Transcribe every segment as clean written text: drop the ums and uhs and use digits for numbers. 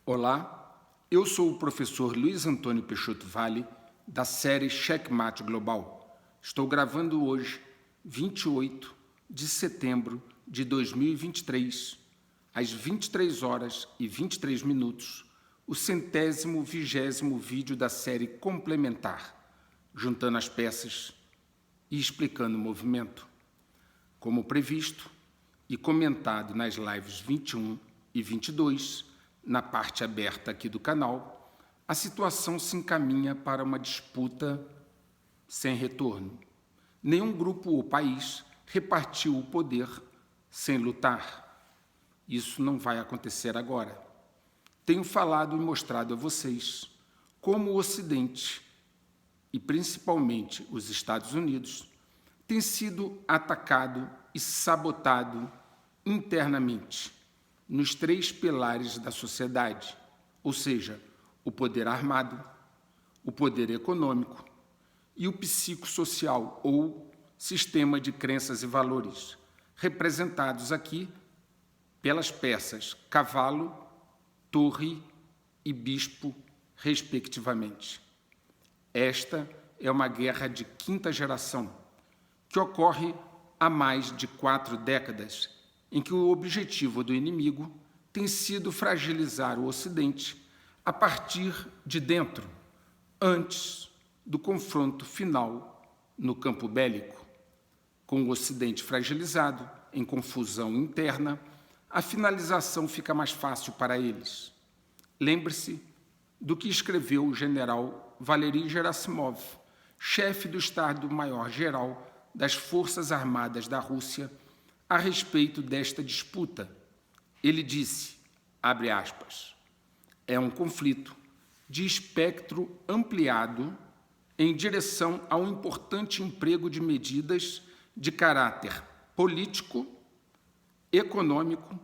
Olá, eu sou o professor Luiz Antônio Peixoto Vale, da série Checkmate Global. Estou gravando hoje, 28 de setembro de 2023, às 23 horas e 23 minutos, o 120º vídeo da série complementar, juntando as peças e explicando o movimento. Como previsto e comentado nas lives 21 e 22, na parte aberta aqui do canal, a situação se encaminha para uma disputa sem retorno. Nenhum grupo ou país repartiu o poder sem lutar. Isso não vai acontecer agora. Tenho falado e mostrado a vocês como o Ocidente, e principalmente os Estados Unidos, tem sido atacado e sabotado internamente nos 3 pilares da sociedade, ou seja, o poder armado, o poder econômico e o psicossocial ou sistema de crenças e valores, representados aqui pelas peças cavalo, torre e bispo, respectivamente. Esta é uma guerra de 5ª geração, que ocorre há mais de 4 décadas, em que o objetivo do inimigo tem sido fragilizar o Ocidente a partir de dentro, antes do confronto final no campo bélico. Com o Ocidente fragilizado, em confusão interna, a finalização fica mais fácil para eles. Lembre-se do que escreveu o general Valery Gerasimov, chefe do Estado-Maior-Geral das Forças Armadas da Rússia, a respeito desta disputa. Ele disse, abre aspas, é um conflito de espectro ampliado em direção a um importante emprego de medidas de caráter político, econômico,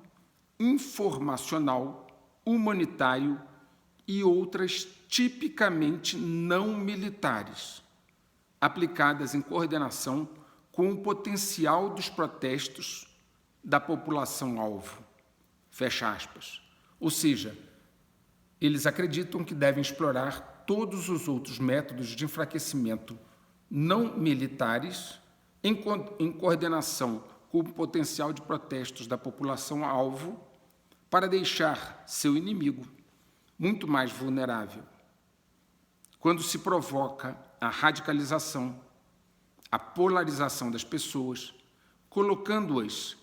informacional, humanitário e outras tipicamente não militares, aplicadas em coordenação com o potencial dos protestos da população-alvo. Fecha aspas. Ou seja, eles acreditam que devem explorar todos os outros métodos de enfraquecimento não militares em coordenação com o potencial de protestos da população-alvo para deixar seu inimigo muito mais vulnerável. Quando se provoca a radicalização, a polarização das pessoas, colocando-as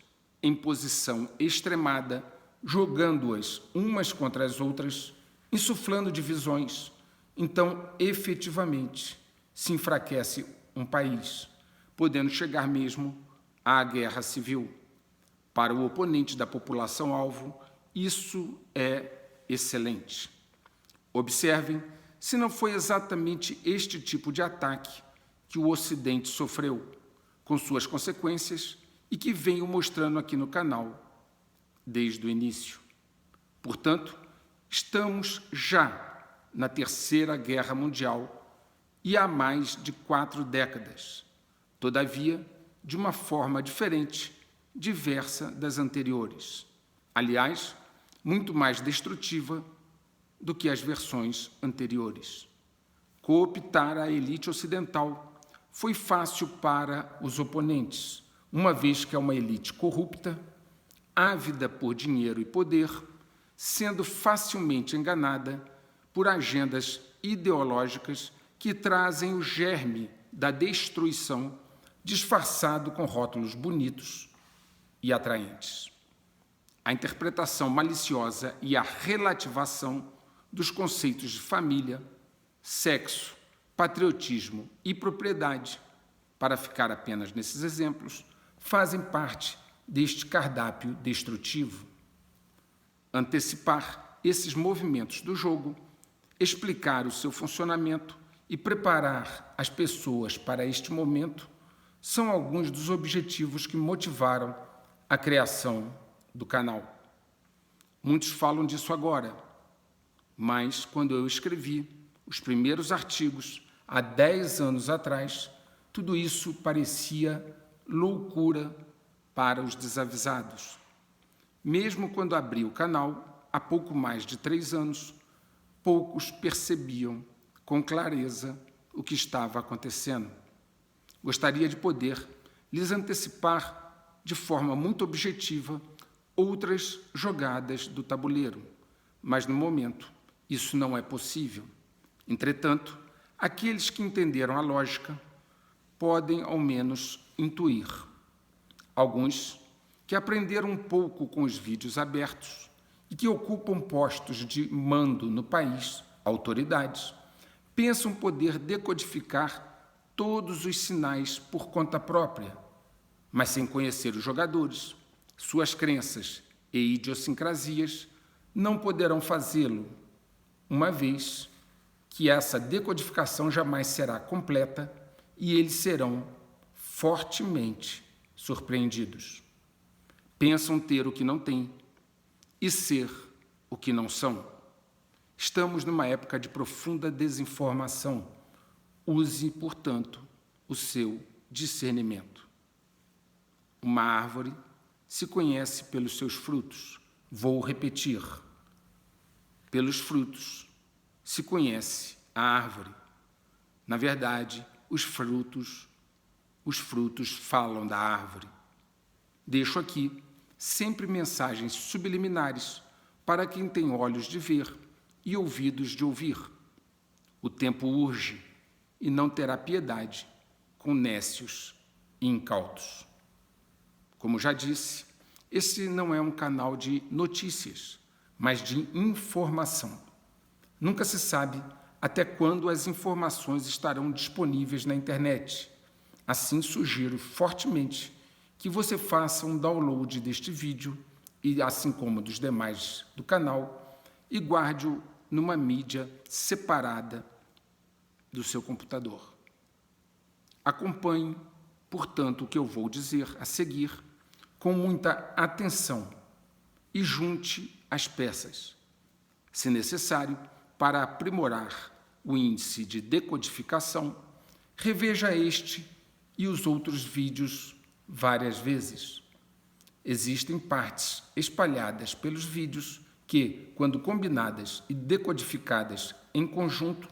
em posição extremada, jogando-as umas contra as outras, insuflando divisões, então, efetivamente, se enfraquece um país, podendo chegar mesmo à guerra civil. Para o oponente da população-alvo, isso é excelente. Observem se não foi exatamente este tipo de ataque que o Ocidente sofreu, com suas consequências, e que venho mostrando aqui no canal desde o início. Portanto, estamos já na 3ª Guerra Mundial e há mais de 4 décadas, todavia, de uma forma diferente, diversa das anteriores. Aliás, muito mais destrutiva do que as versões anteriores. Cooptar a elite ocidental foi fácil para os oponentes, uma vez que é uma elite corrupta, ávida por dinheiro e poder, sendo facilmente enganada por agendas ideológicas que trazem o germe da destruição disfarçado com rótulos bonitos e atraentes. A interpretação maliciosa e a relativação dos conceitos de família, sexo, patriotismo e propriedade, para ficar apenas nesses exemplos, fazem parte deste cardápio destrutivo. Antecipar esses movimentos do jogo, explicar o seu funcionamento e preparar as pessoas para este momento são alguns dos objetivos que motivaram a criação do canal. Muitos falam disso agora, mas quando eu escrevi os primeiros artigos, há 10 anos atrás, tudo isso parecia loucura para os desavisados. Mesmo quando abri o canal, há pouco mais de 3 anos, poucos percebiam com clareza o que estava acontecendo. Gostaria de poder lhes antecipar de forma muito objetiva outras jogadas do tabuleiro, mas no momento isso não é possível. Entretanto, aqueles que entenderam a lógica podem ao menos intuir. Alguns que aprenderam um pouco com os vídeos abertos e que ocupam postos de mando no país, autoridades, pensam poder decodificar todos os sinais por conta própria, mas sem conhecer os jogadores, suas crenças e idiosincrasias, não poderão fazê-lo, uma vez que essa decodificação jamais será completa e eles serão fortemente surpreendidos. Pensam ter o que não têm e ser o que não são. Estamos numa época de profunda desinformação. Use, portanto, o seu discernimento. Uma árvore se conhece pelos seus frutos. Vou repetir. Pelos frutos se conhece a árvore. Na verdade, os frutos falam da árvore. Deixo aqui sempre mensagens subliminares para quem tem olhos de ver e ouvidos de ouvir. O tempo urge e não terá piedade com nécios e incautos. Como já disse, esse não é um canal de notícias, mas de informação. Nunca se sabe até quando as informações estarão disponíveis na internet. Assim, sugiro fortemente que você faça um download deste vídeo, e assim como dos demais do canal, e guarde-o numa mídia separada do seu computador. Acompanhe, portanto, o que eu vou dizer a seguir com muita atenção e junte as peças. Se necessário, para aprimorar o índice de decodificação, reveja este e os outros vídeos várias vezes. Existem partes espalhadas pelos vídeos que, quando combinadas e decodificadas em conjunto,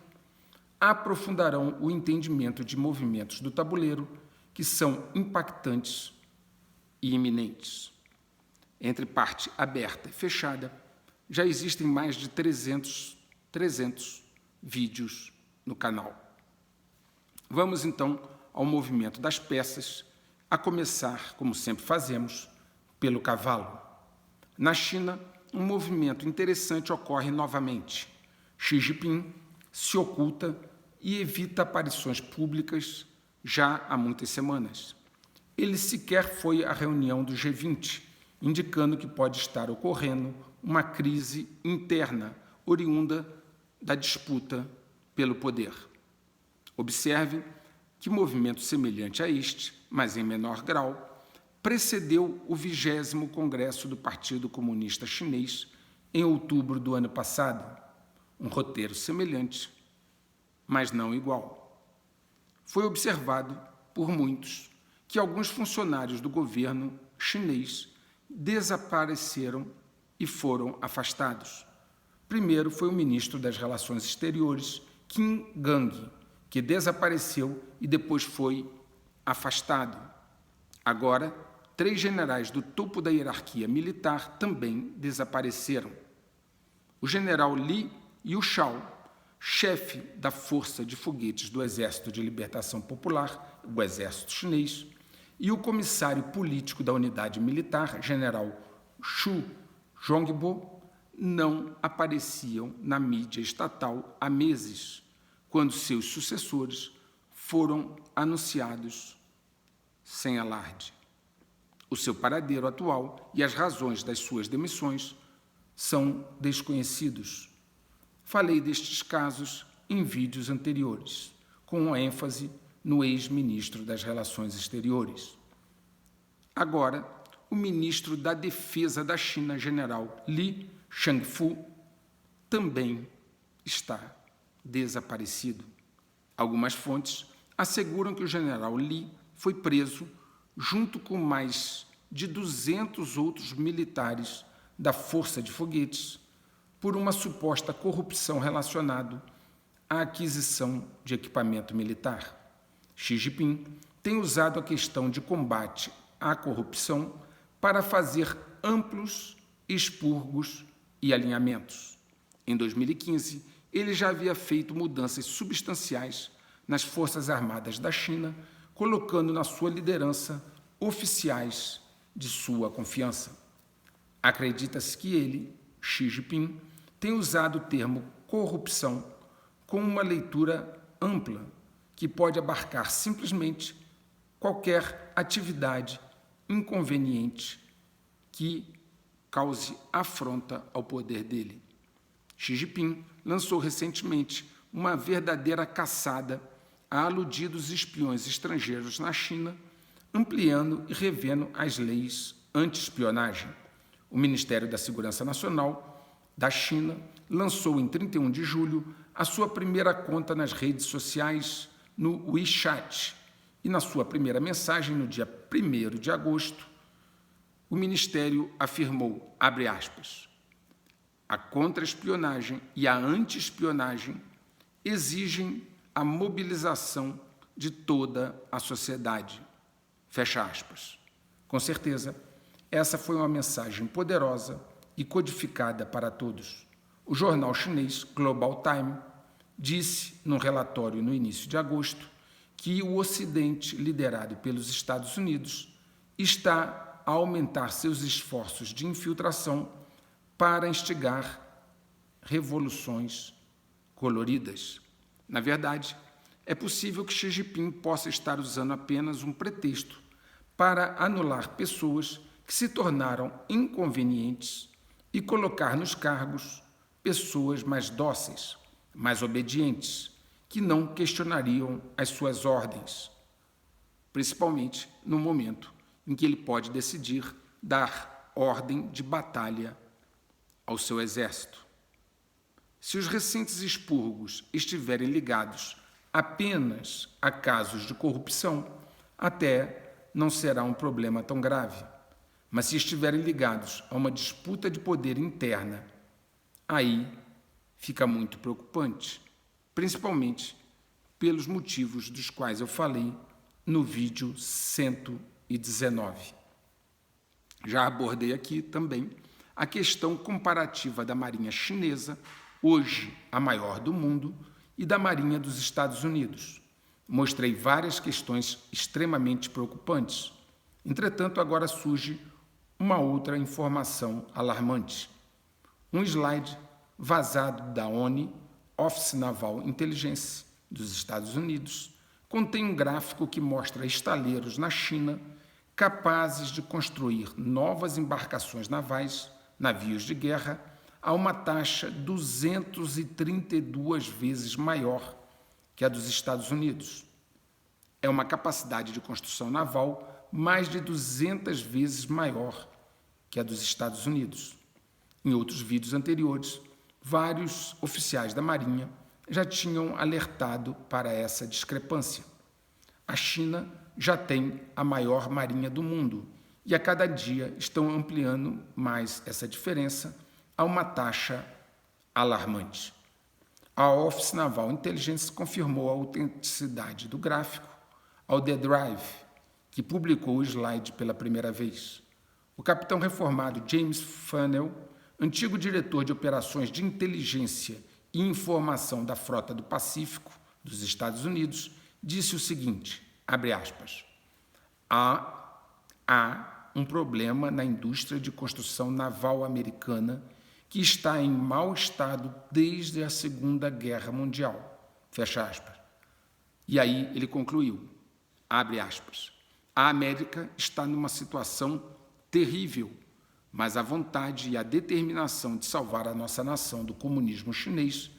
aprofundarão o entendimento de movimentos do tabuleiro que são impactantes e iminentes. Entre parte aberta e fechada, já existem mais de 300 vídeos no canal. Vamos, então, ao movimento das peças, a começar, como sempre fazemos, pelo cavalo. Na China, um movimento interessante ocorre novamente. Xi Jinping se oculta e evita aparições públicas já há muitas semanas. Ele sequer foi à reunião do G20, indicando que pode estar ocorrendo uma crise interna oriunda da disputa pelo poder. Observe que movimento semelhante a este, mas em menor grau, precedeu o 20º Congresso do Partido Comunista Chinês em outubro do ano passado. Um roteiro semelhante, mas não igual. Foi observado por muitos que alguns funcionários do governo chinês desapareceram e foram afastados. Primeiro foi o ministro das Relações Exteriores, Qin Gang, que desapareceu e depois foi afastado. Agora, 3 generais do topo da hierarquia militar também desapareceram. O general Li Yushao, chefe da Força de Foguetes do Exército de Libertação Popular, o Exército Chinês, e o comissário político da unidade militar, general Xu Zhongbo, não apareciam na mídia estatal há meses, quando seus sucessores foram anunciados sem alarde. O seu paradeiro atual e as razões das suas demissões são desconhecidos. Falei destes casos em vídeos anteriores, com ênfase no ex-ministro das Relações Exteriores. Agora, o ministro da Defesa da China, general Li Shangfu, também está desaparecido. Algumas fontes asseguram que o general Li foi preso junto com mais de 200 outros militares da Força de Foguetes por uma suposta corrupção relacionada à aquisição de equipamento militar. Xi Jinping tem usado a questão de combate à corrupção para fazer amplos expurgos e alinhamentos. Em 2015, ele já havia feito mudanças substanciais nas Forças Armadas da China, colocando na sua liderança oficiais de sua confiança. Acredita-se que ele, Xi Jinping, tem usado o termo corrupção com uma leitura ampla, que pode abarcar simplesmente qualquer atividade inconveniente que cause afronta ao poder dele. Xi Jinping lançou recentemente uma verdadeira caçada a aludidos espiões estrangeiros na China, ampliando e revendo as leis anti-espionagem. O Ministério da Segurança Nacional da China lançou em 31 de julho a sua primeira conta nas redes sociais no WeChat e na sua primeira mensagem no dia 1º de agosto, o Ministério afirmou, abre aspas, a contra-espionagem e a anti-espionagem exigem a mobilização de toda a sociedade. Fecha aspas. Com certeza, essa foi uma mensagem poderosa e codificada para todos. O jornal chinês Global Time disse, num relatório no início de agosto, que o Ocidente, liderado pelos Estados Unidos, está a aumentar seus esforços de infiltração para instigar revoluções coloridas. Na verdade, é possível que Xi Jinping possa estar usando apenas um pretexto para anular pessoas que se tornaram inconvenientes e colocar nos cargos pessoas mais dóceis, mais obedientes, que não questionariam as suas ordens, principalmente no momento em que ele pode decidir dar ordem de batalha ao seu exército. Se os recentes expurgos estiverem ligados apenas a casos de corrupção, até não será um problema tão grave. Mas se estiverem ligados a uma disputa de poder interna, aí fica muito preocupante, principalmente pelos motivos dos quais eu falei no vídeo 119. Já abordei aqui também a questão comparativa da Marinha Chinesa, hoje a maior do mundo, e da Marinha dos Estados Unidos. Mostrei várias questões extremamente preocupantes. Entretanto, agora surge uma outra informação alarmante. Um slide vazado da ONI, Office Naval Intelligence, dos Estados Unidos, contém um gráfico que mostra estaleiros na China capazes de construir novas embarcações navais, navios de guerra, a uma taxa 232 vezes maior que a dos Estados Unidos. É uma capacidade de construção naval mais de 200 vezes maior que a dos Estados Unidos. Em outros vídeos anteriores, vários oficiais da Marinha já tinham alertado para essa discrepância. A China já tem a maior marinha do mundo e a cada dia estão ampliando mais essa diferença a uma taxa alarmante. A Office Naval Intelligence confirmou a autenticidade do gráfico ao The Drive, que publicou o slide pela primeira vez. O capitão reformado James Funnell, antigo diretor de operações de inteligência e informação da Frota do Pacífico dos Estados Unidos, disse o seguinte, abre aspas, há um problema na indústria de construção naval americana que está em mau estado desde a Segunda Guerra Mundial, fecha aspas. E aí ele concluiu, abre aspas, a América está numa situação terrível, mas a vontade e a determinação de salvar a nossa nação do comunismo chinês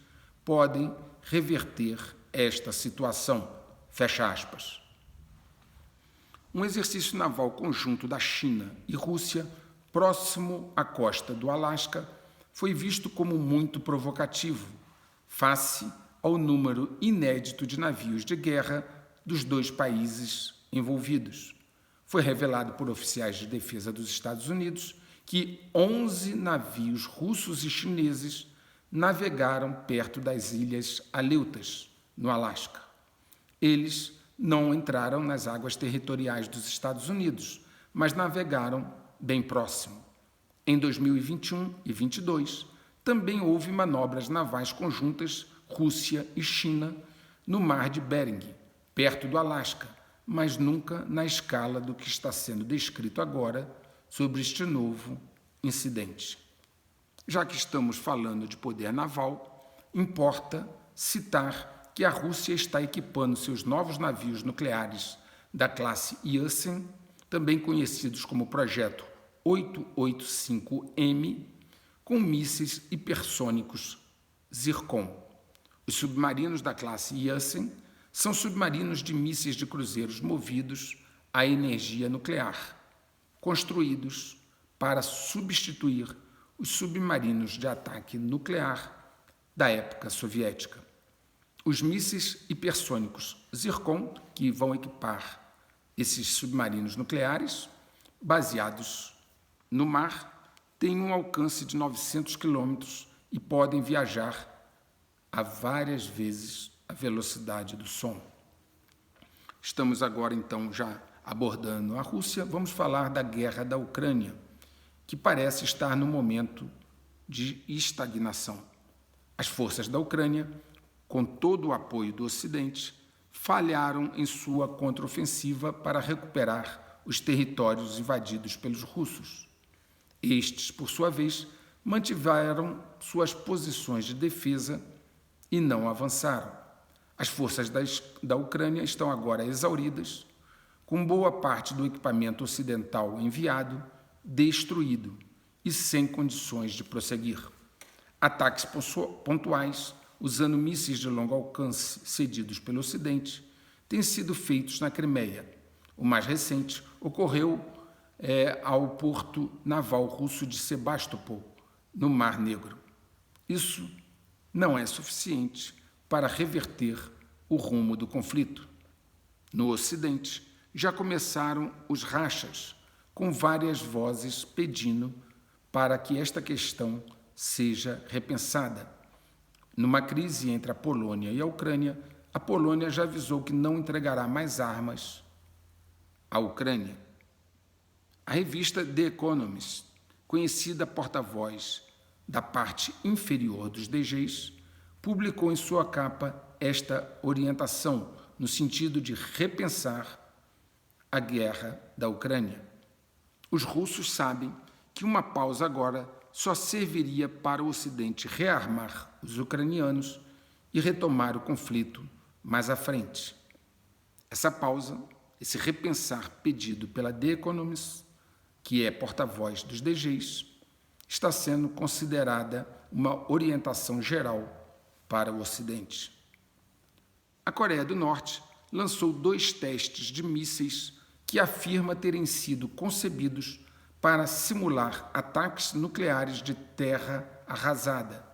podem reverter esta situação, fecha aspas. Um exercício naval conjunto da China e Rússia, próximo à costa do Alasca, foi visto como muito provocativo, face ao número inédito de navios de guerra dos dois países envolvidos. Foi revelado por oficiais de defesa dos Estados Unidos que 11 navios russos e chineses navegaram perto das ilhas Aleutas, no Alasca. Eles não entraram nas águas territoriais dos Estados Unidos, mas navegaram bem próximo. Em 2021 e 2022, também houve manobras navais conjuntas Rússia e China no Mar de Bering, perto do Alasca, mas nunca na escala do que está sendo descrito agora sobre este novo incidente. Já que estamos falando de poder naval, importa citar que a Rússia está equipando seus novos navios nucleares da classe Yeltsin, também conhecidos como Projeto 885M, com mísseis hipersônicos Zircon. Os submarinos da classe Yeltsin são submarinos de mísseis de cruzeiros movidos à energia nuclear, construídos para substituir os submarinos de ataque nuclear da época soviética. Os mísseis hipersônicos Zircon, que vão equipar esses submarinos nucleares, baseados no mar, têm um alcance de 900 quilômetros e podem viajar a várias vezes a velocidade do som. Estamos agora, então, já abordando a Rússia. Vamos falar da guerra da Ucrânia, que parece estar no momento de estagnação. As forças da Ucrânia, com todo o apoio do Ocidente, falharam em sua contraofensiva para recuperar os territórios invadidos pelos russos. Estes, por sua vez, mantiveram suas posições de defesa e não avançaram. As forças da Ucrânia estão agora exauridas, com boa parte do equipamento ocidental enviado destruído e sem condições de prosseguir. Ataques pontuais, usando mísseis de longo alcance cedidos pelo Ocidente, têm sido feitos na Crimeia. O mais recente ocorreu ao porto naval russo de Sebastopol, no Mar Negro. Isso não é suficiente para reverter o rumo do conflito. No Ocidente, já começaram os rachas, com várias vozes pedindo para que esta questão seja repensada. Numa crise entre a Polônia e a Ucrânia, a Polônia já avisou que não entregará mais armas à Ucrânia. A revista The Economist, conhecida porta-voz da parte inferior dos DGs, publicou em sua capa esta orientação no sentido de repensar a guerra da Ucrânia. Os russos sabem que uma pausa agora só serviria para o Ocidente rearmar os ucranianos e retomar o conflito mais à frente. Essa pausa, esse repensar pedido pela The Economist, que é porta-voz dos DGs, está sendo considerada uma orientação geral para o Ocidente. A Coreia do Norte lançou 2 testes de mísseis que afirma terem sido concebidos para simular ataques nucleares de terra arrasada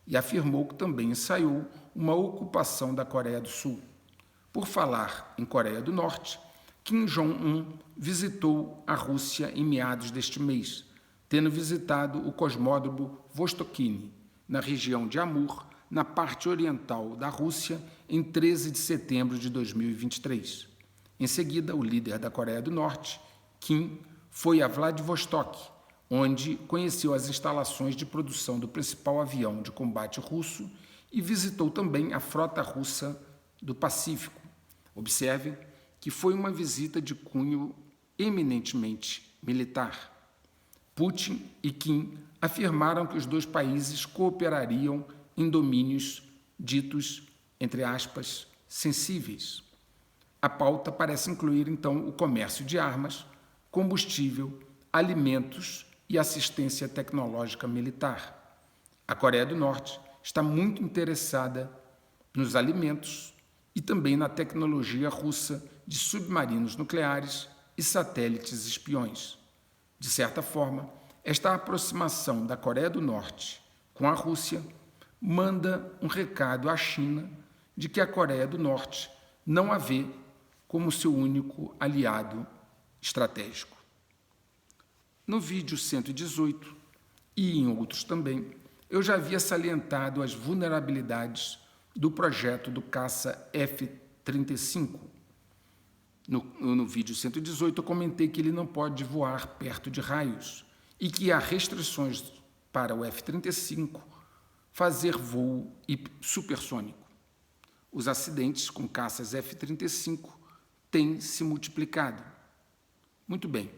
e afirmou que também ensaiou uma ocupação da Coreia do Sul. Por falar em Coreia do Norte, Kim Jong-un visitou a Rússia em meados deste mês, tendo visitado o cosmódromo Vostochny, na região de Amur, na parte oriental da Rússia, em 13 de setembro de 2023. Em seguida, o líder da Coreia do Norte, Kim, foi a Vladivostok, onde conheceu as instalações de produção do principal avião de combate russo e visitou também a frota russa do Pacífico. Observe que foi uma visita de cunho eminentemente militar. Putin e Kim afirmaram que os 2 países cooperariam em domínios ditos, entre aspas, sensíveis. A pauta parece incluir, então, o comércio de armas, combustível, alimentos e assistência tecnológica militar. A Coreia do Norte está muito interessada nos alimentos e também na tecnologia russa de submarinos nucleares e satélites espiões. De certa forma, esta aproximação da Coreia do Norte com a Rússia manda um recado à China de que a Coreia do Norte não a vê como seu único aliado estratégico. No vídeo 118, e em outros também, eu já havia salientado as vulnerabilidades do projeto do caça F-35. No vídeo 118, eu comentei que ele não pode voar perto de raios e que há restrições para o F-35 fazer voo supersônico. Os acidentes com caças F-35 têm se multiplicado. Muito bem,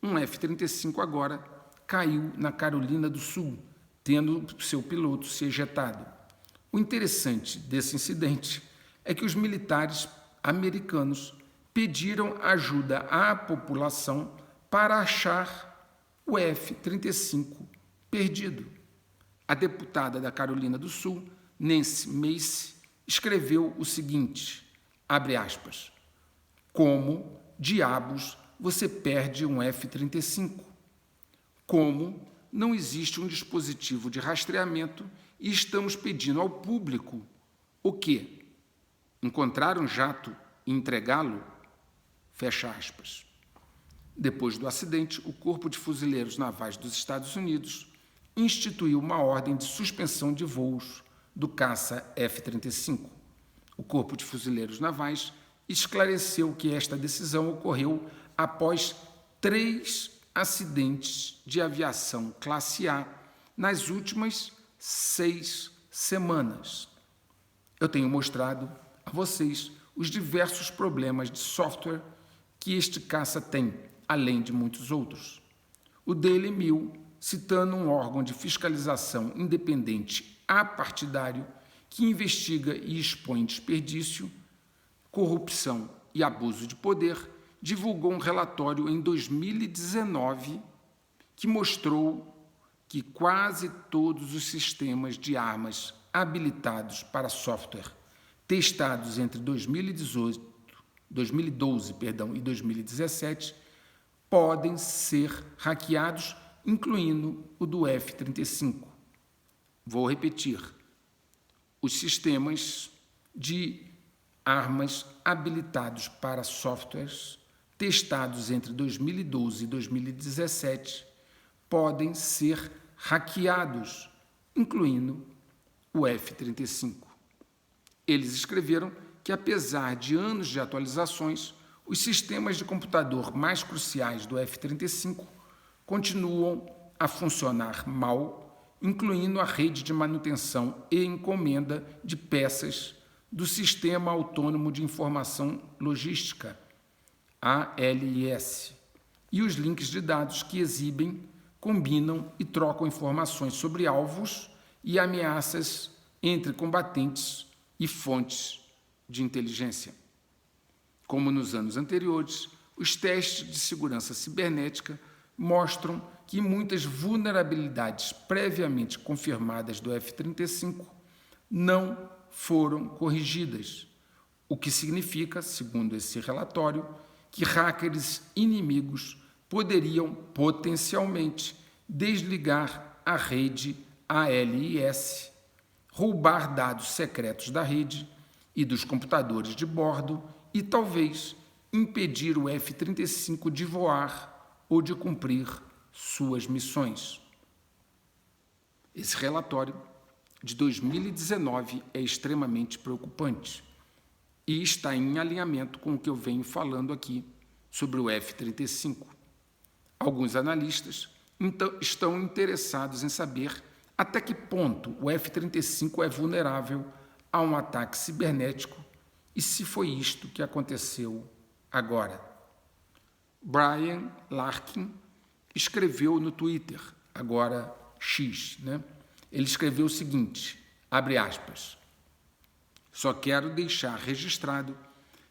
um F-35 agora caiu na Carolina do Sul, tendo seu piloto se ejetado. O interessante desse incidente é que os militares americanos pediram ajuda à população para achar o F-35 perdido. A deputada da Carolina do Sul, Nancy Mace, escreveu o seguinte, abre aspas, como diabos você perde um F-35? Como não existe um dispositivo de rastreamento e estamos pedindo ao público o quê? Encontrar um jato e entregá-lo? Fecha aspas. Depois do acidente, o Corpo de Fuzileiros Navais dos Estados Unidos instituiu uma ordem de suspensão de voos do caça F-35. O Corpo de Fuzileiros Navais esclareceu que esta decisão ocorreu após 3 acidentes de aviação classe A nas últimas 6 semanas. Eu tenho mostrado a vocês os diversos problemas de software que este caça tem, além de muitos outros. O Daily Mail, citando um órgão de fiscalização independente apartidário que investiga e expõe desperdício, corrupção e abuso de poder, divulgou um relatório em 2019 que mostrou que quase todos os sistemas de armas habilitados para software testados entre 2012 e 2017 podem ser hackeados, incluindo o do F-35. Vou repetir. Os sistemas de armas habilitados para softwares testados entre 2012 e 2017 podem ser hackeados, incluindo o F-35. Eles escreveram que, apesar de anos de atualizações, os sistemas de computador mais cruciais do F-35 continuam a funcionar mal, incluindo a rede de manutenção e encomenda de peças do Sistema Autônomo de Informação Logística, ALIS, e os links de dados que exibem, combinam e trocam informações sobre alvos e ameaças entre combatentes e fontes de inteligência. Como nos anos anteriores, os testes de segurança cibernética mostram que muitas vulnerabilidades previamente confirmadas do F-35 não foram corrigidas, o que significa, segundo esse relatório, que hackers inimigos poderiam potencialmente desligar a rede ALIS, roubar dados secretos da rede e dos computadores de bordo e talvez impedir o F-35 de voar ou de cumprir suas missões. Esse relatório de 2019 é extremamente preocupante e está em alinhamento com o que eu venho falando aqui sobre o F-35. Alguns analistas estão interessados em saber até que ponto o F-35 é vulnerável a um ataque cibernético e se foi isto que aconteceu agora. Brian Larkin escreveu no Twitter, agora X, Ele escreveu o seguinte, abre aspas, só quero deixar registrado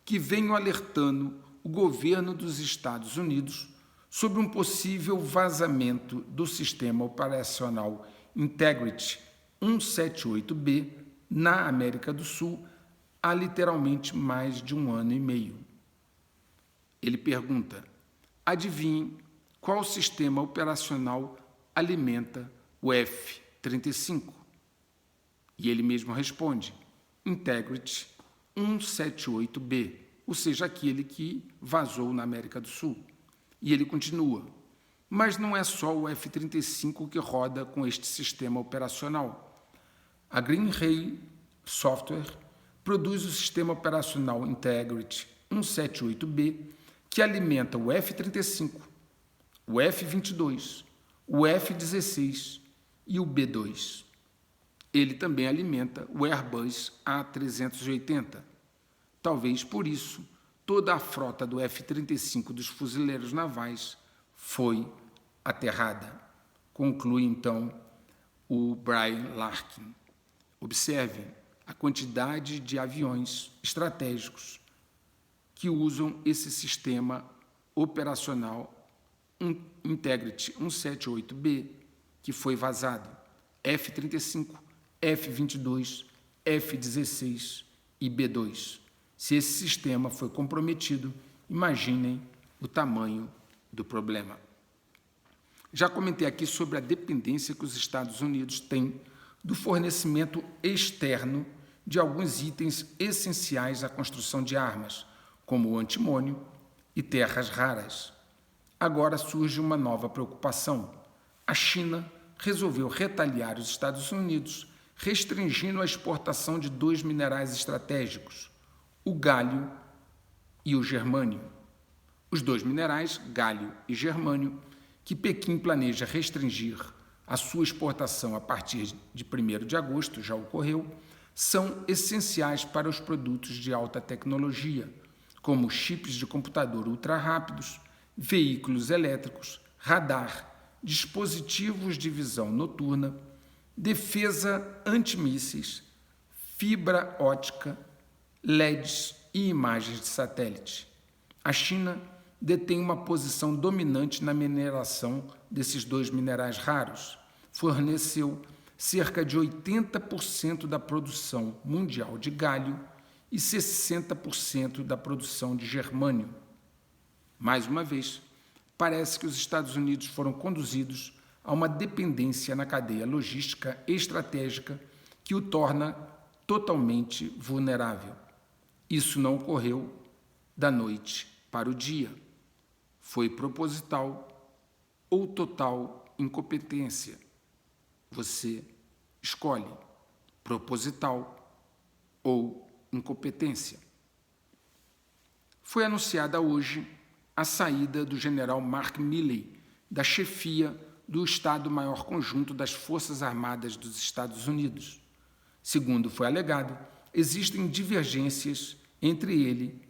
que venho alertando o governo dos Estados Unidos sobre um possível vazamento do sistema operacional Integrity 178B na América do Sul há literalmente mais de 1 ano e meio. Ele pergunta, adivinhe qual sistema operacional alimenta o F-35? E ele mesmo responde, Integrity 178B, ou seja, aquele que vazou na América do Sul. E ele continua, Mas não é só o F-35 que roda com este sistema operacional. A Greenray Software produz o sistema operacional Integrity 178B, que alimenta o F-35, o F-22, o F-16 e o B-2. Ele também alimenta o Airbus A380. Talvez por isso, toda a frota do F-35 dos fuzileiros navais foi aterrada. Conclui, então, o Brian Larkin. Observem a quantidade de aviões estratégicos que usam esse sistema operacional Integrity 178B, que foi vazado. F-35, F-22, F-16 e B-2. Se esse sistema foi comprometido, imaginem o tamanho do problema. Já comentei aqui sobre a dependência que os Estados Unidos têm do fornecimento externo de alguns itens essenciais à construção de armas, como o antimônio e terras raras. Agora surge uma nova preocupação. A China resolveu retaliar os Estados Unidos, restringindo a exportação de dois minerais estratégicos, o galho e o germânio. Os dois minerais, galho e germânio, que Pequim planeja restringir a sua exportação a partir de 1º de agosto, já ocorreu, são essenciais para os produtos de alta tecnologia, como chips de computador ultra-rápidos, veículos elétricos, radar, dispositivos de visão noturna, defesa antimísseis, fibra ótica, LEDs e imagens de satélite. A China detém uma posição dominante na mineração desses dois minerais raros. Forneceu cerca de 80% da produção mundial de galho e 60% da produção de germânio. Mais uma vez, parece que os Estados Unidos foram conduzidos a uma dependência na cadeia logística estratégica que o torna totalmente vulnerável. Isso não ocorreu da noite para o dia. Foi proposital ou total incompetência. Você escolhe proposital ou incompetência. Foi anunciada hoje a saída do general Mark Milley da chefia do Estado-Maior Conjunto das Forças Armadas dos Estados Unidos. Segundo foi alegado, existem divergências entre ele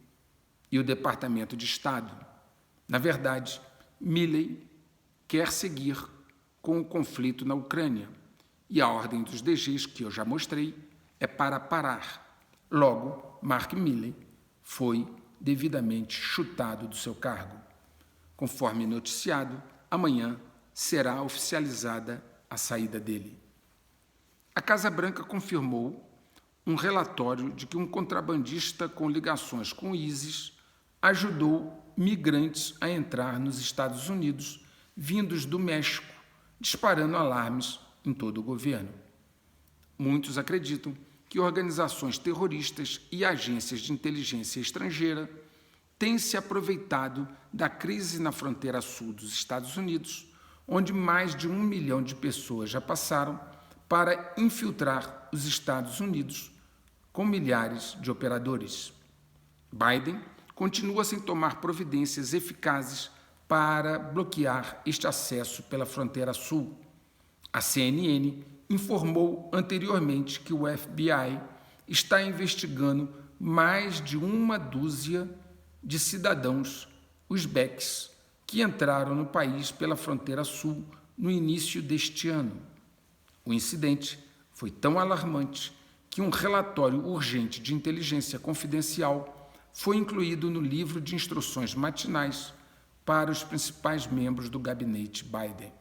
e o Departamento de Estado. Na verdade, Milley quer seguir com o conflito na Ucrânia e a ordem dos DGs, que eu já mostrei, é para parar. Logo, Mark Milley foi devidamente chutado do seu cargo. Conforme noticiado, amanhã será oficializada a saída dele. A Casa Branca confirmou um relatório de que um contrabandista com ligações com o ISIS ajudou migrantes a entrar nos Estados Unidos, vindos do México, disparando alarmes em todo o governo. Muitos acreditam que organizações terroristas e agências de inteligência estrangeira têm se aproveitado da crise na fronteira sul dos Estados Unidos, onde mais de 1 milhão de pessoas já passaram, para infiltrar os Estados Unidos com milhares de operadores. Biden continua sem tomar providências eficazes para bloquear este acesso pela fronteira sul. A CNN informou anteriormente que o FBI está investigando mais de 1 dúzia de cidadãos uzbeques que entraram no país pela fronteira sul no início deste ano. O incidente foi tão alarmante que um relatório urgente de inteligência confidencial foi incluído no livro de instruções matinais para os principais membros do gabinete Biden.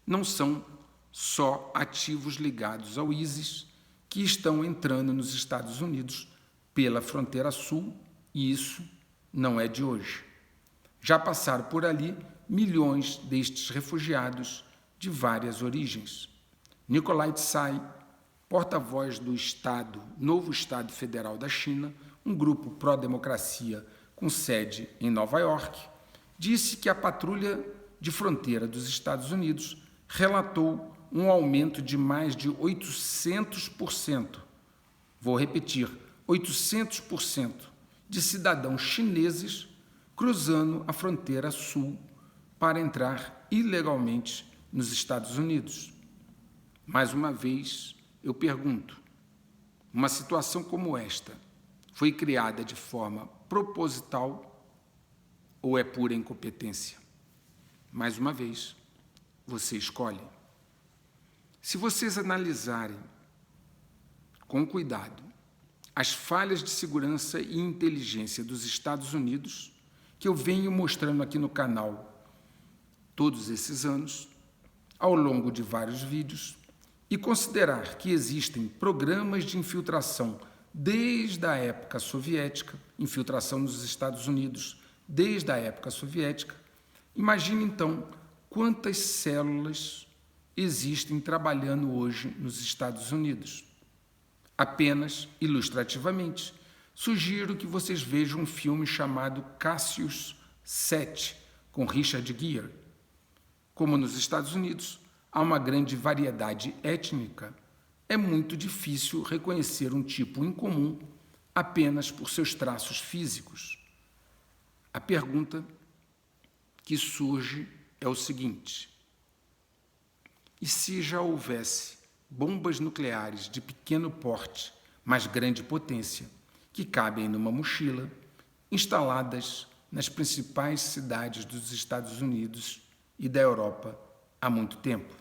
Não são só ativos ligados ao ISIS que estão entrando nos Estados Unidos pela fronteira sul, e isso não é de hoje. Já passaram por ali milhões destes refugiados de várias origens. Nikolai Tsai, porta-voz do novo Estado Federal da China, um grupo pró-democracia com sede em Nova York, disse que a patrulha de fronteira dos Estados Unidos relatou um aumento de mais de 800%. Vou repetir, 800% de cidadãos chineses cruzando a fronteira sul para entrar ilegalmente nos Estados Unidos. Mais uma vez, eu pergunto, uma situação como esta foi criada de forma proposital ou é pura incompetência? Mais uma vez, você escolhe. Se vocês analisarem com cuidado as falhas de segurança e inteligência dos Estados Unidos, que eu venho mostrando aqui no canal todos esses anos, ao longo de vários vídeos, e considerar que existem programas de infiltração desde a época soviética, infiltração nos Estados Unidos desde a época soviética, imagine então quantas células existem trabalhando hoje nos Estados Unidos. Apenas ilustrativamente, sugiro que vocês vejam um filme chamado Cassius 7, com Richard Gere. Como nos Estados Unidos há uma grande variedade étnica, é muito difícil reconhecer um tipo incomum apenas por seus traços físicos. A pergunta que surge é o seguinte: e se já houvesse bombas nucleares de pequeno porte, mas grande potência, que cabem numa mochila, instaladas nas principais cidades dos Estados Unidos e da Europa há muito tempo?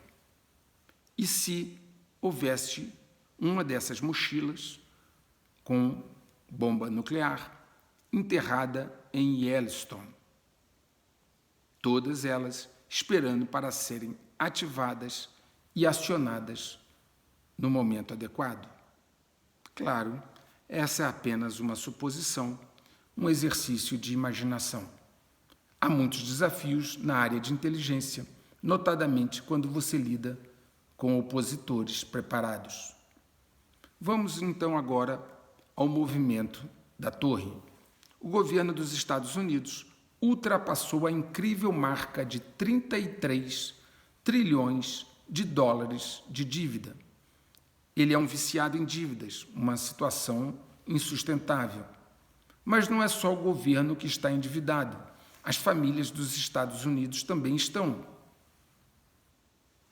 E se houvesse uma dessas mochilas com bomba nuclear enterrada em Yellowstone, todas elas esperando para serem ativadas e acionadas no momento adequado? Claro, essa é apenas uma suposição, um exercício de imaginação. Há muitos desafios na área de inteligência, notadamente quando você lida com opositores preparados. Vamos então agora ao movimento da Torre. O governo dos Estados Unidos ultrapassou a incrível marca de 33 trilhões de dólares de dívida. Ele é um viciado em dívidas, uma situação insustentável. Mas não é só o governo que está endividado. As famílias dos Estados Unidos também estão,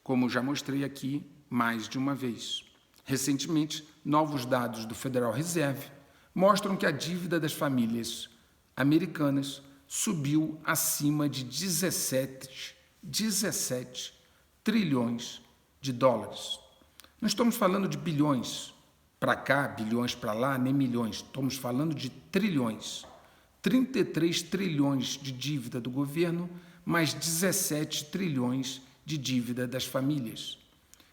como já mostrei aqui mais de uma vez. Recentemente, novos dados do Federal Reserve mostram que a dívida das famílias americanas subiu acima de 17 trilhões de dólares. Não estamos falando de bilhões para cá, bilhões para lá, nem milhões. Estamos falando de trilhões. 33 trilhões de dívida do governo, mais 17 trilhões de dívida das famílias.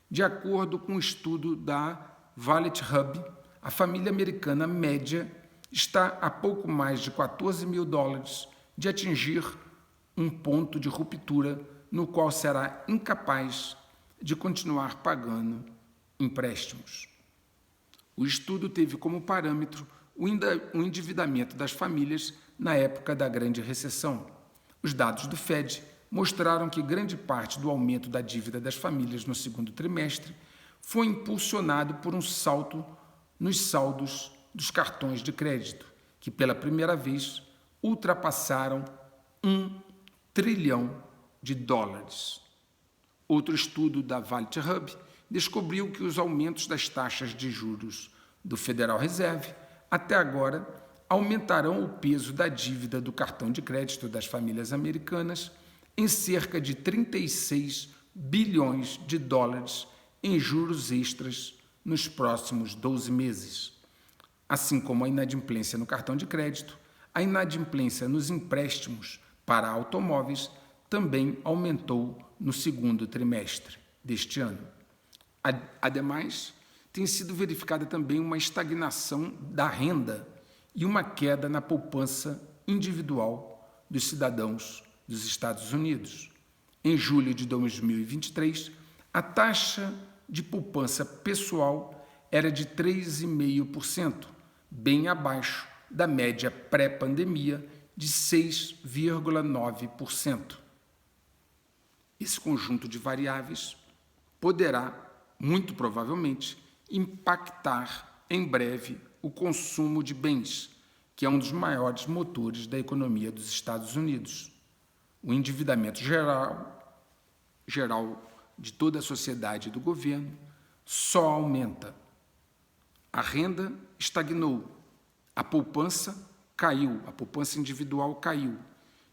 De acordo com um estudo da Wallet Hub, a família americana média está a pouco mais de 14 mil dólares de atingir um ponto de ruptura no qual será incapaz de continuar pagando empréstimos. O estudo teve como parâmetro o endividamento das famílias na época da Grande Recessão. Os dados do Fed mostraram que grande parte do aumento da dívida das famílias no segundo trimestre foi impulsionado por um salto nos saldos dos cartões de crédito, que pela primeira vez ultrapassaram 1 trilhão de dólares. Outro estudo da Wallet Hub descobriu que os aumentos das taxas de juros do Federal Reserve até agora aumentarão o peso da dívida do cartão de crédito das famílias americanas em cerca de 36 bilhões de dólares em juros extras nos próximos 12 meses. Assim como a inadimplência no cartão de crédito, a inadimplência nos empréstimos para automóveis também aumentou no segundo trimestre deste ano. Ademais, tem sido verificada também uma estagnação da renda e uma queda na poupança individual dos cidadãos dos Estados Unidos. Em julho de 2023, a taxa de poupança pessoal era de 3,5%, bem abaixo da média pré-pandemia de 6,9%. Esse conjunto de variáveis poderá, muito provavelmente, impactar em breve o consumo de bens, que é um dos maiores motores da economia dos Estados Unidos. O endividamento geral de toda a sociedade e do governo só aumenta. A renda estagnou, a poupança caiu, a poupança individual caiu,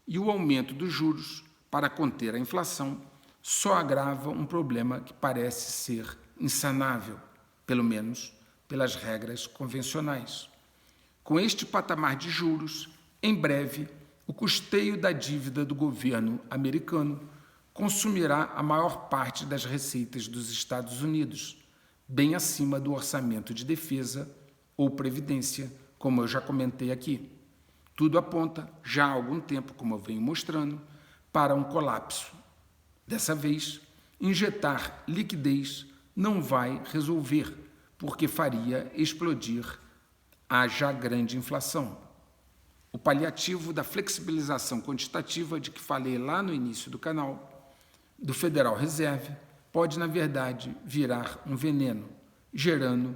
e o aumento dos juros para conter a inflação só agrava um problema que parece ser insanável, pelo menos pelas regras convencionais. Com este patamar de juros, em breve, o custeio da dívida do governo americano consumirá a maior parte das receitas dos Estados Unidos, bem acima do orçamento de defesa ou previdência, como eu já comentei aqui. Tudo aponta, já há algum tempo, como eu venho mostrando, para um colapso. Dessa vez, injetar liquidez não vai resolver, porque faria explodir a já grande inflação. O paliativo da flexibilização quantitativa de que falei lá no início do canal, do Federal Reserve, pode, na verdade, virar um veneno, gerando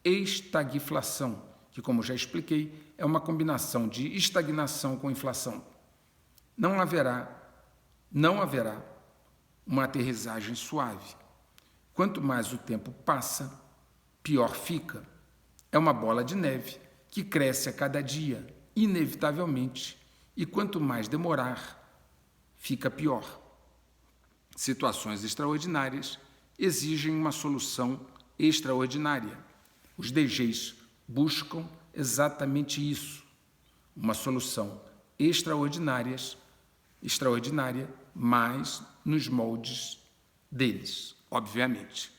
estagflação, que, como já expliquei, é uma combinação de estagnação com inflação. Não haverá uma aterrissagem suave. Quanto mais o tempo passa, pior fica. É uma bola de neve que cresce a cada dia, inevitavelmente, e quanto mais demorar, fica pior. Situações extraordinárias exigem uma solução extraordinária. Os DGs buscam exatamente isso, uma solução extraordinária, mas nos moldes deles, obviamente.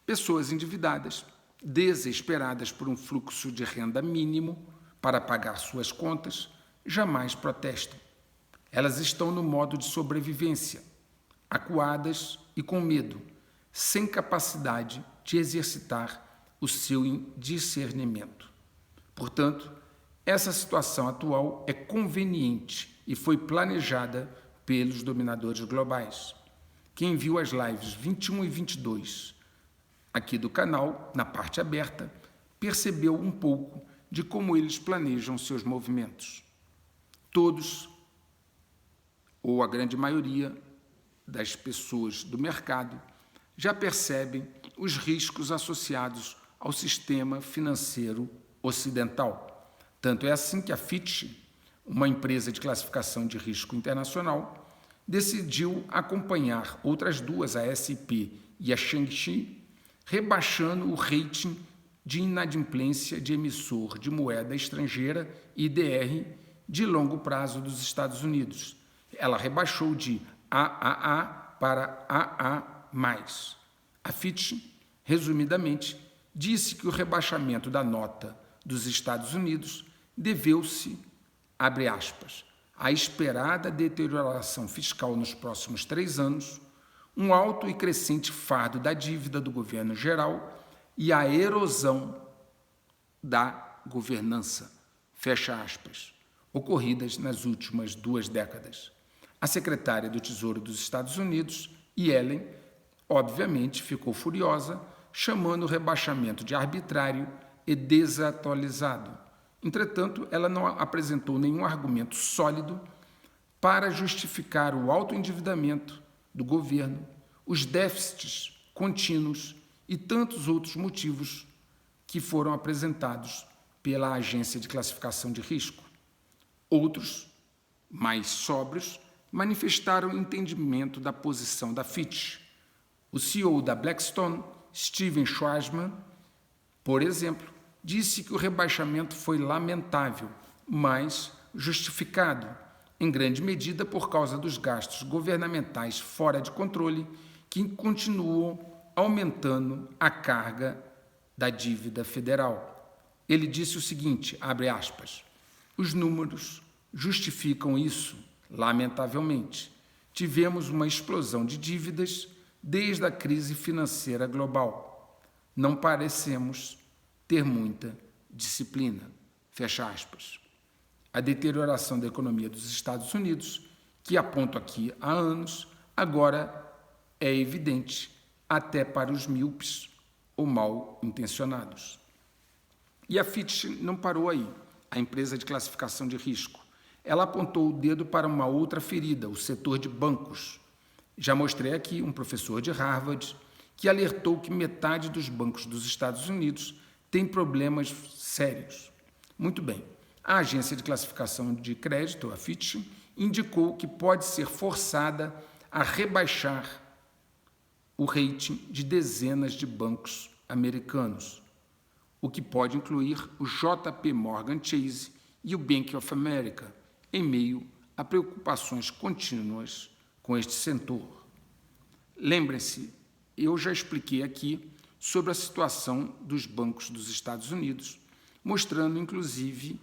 Pessoas endividadas, desesperadas por um fluxo de renda mínimo para pagar suas contas, jamais protestam. Elas estão no modo de sobrevivência, acuadas e com medo, sem capacidade de exercitar o seu discernimento. Portanto, essa situação atual é conveniente e foi planejada pelos dominadores globais. Quem viu as lives 21 e 22 aqui do canal, na parte aberta, percebeu um pouco de como eles planejam seus movimentos. Todos, ou a grande maioria das pessoas do mercado, já percebem os riscos associados ao sistema financeiro ocidental. Tanto é assim que a Fitch, uma empresa de classificação de risco internacional, decidiu acompanhar outras duas, a S&P e a Shang-Chi, rebaixando o rating de inadimplência de emissor de moeda estrangeira, IDR, de longo prazo dos Estados Unidos. Ela rebaixou de AAA para AA+. A Fitch, resumidamente, disse que o rebaixamento da nota dos Estados Unidos deveu-se, abre aspas, à esperada deterioração fiscal nos próximos 3 anos, um alto e crescente fardo da dívida do governo geral e a erosão da governança, fecha aspas, ocorridas nas últimas 2 décadas. A secretária do Tesouro dos Estados Unidos, Yellen, obviamente ficou furiosa, chamando o rebaixamento de arbitrário e desatualizado. Entretanto, ela não apresentou nenhum argumento sólido para justificar o alto endividamento do governo, os déficits contínuos e tantos outros motivos que foram apresentados pela agência de classificação de risco. Outros, mais sóbrios, manifestaram entendimento da posição da Fitch. O CEO da Blackstone, Steven Schwarzman, por exemplo, disse que o rebaixamento foi lamentável, mas justificado, em grande medida por causa dos gastos governamentais fora de controle que continuam aumentando a carga da dívida federal. Ele disse o seguinte, abre aspas, os números justificam isso, lamentavelmente. Tivemos uma explosão de dívidas desde a crise financeira global. Não parecemos ter muita disciplina, fecha aspas. A deterioração da economia dos Estados Unidos, que aponto aqui há anos, agora é evidente até para os míopes ou mal intencionados. E a Fitch não parou aí, a empresa de classificação de risco. Ela apontou o dedo para uma outra ferida, o setor de bancos. Já mostrei aqui um professor de Harvard que alertou que metade dos bancos dos Estados Unidos tem problemas sérios. Muito bem, a agência de classificação de crédito, a Fitch, indicou que pode ser forçada a rebaixar o rating de dezenas de bancos americanos, o que pode incluir o JP Morgan Chase e o Bank of America, em meio a preocupações contínuas com este setor. Lembrem-se, eu já expliquei aqui sobre a situação dos bancos dos Estados Unidos, mostrando, inclusive,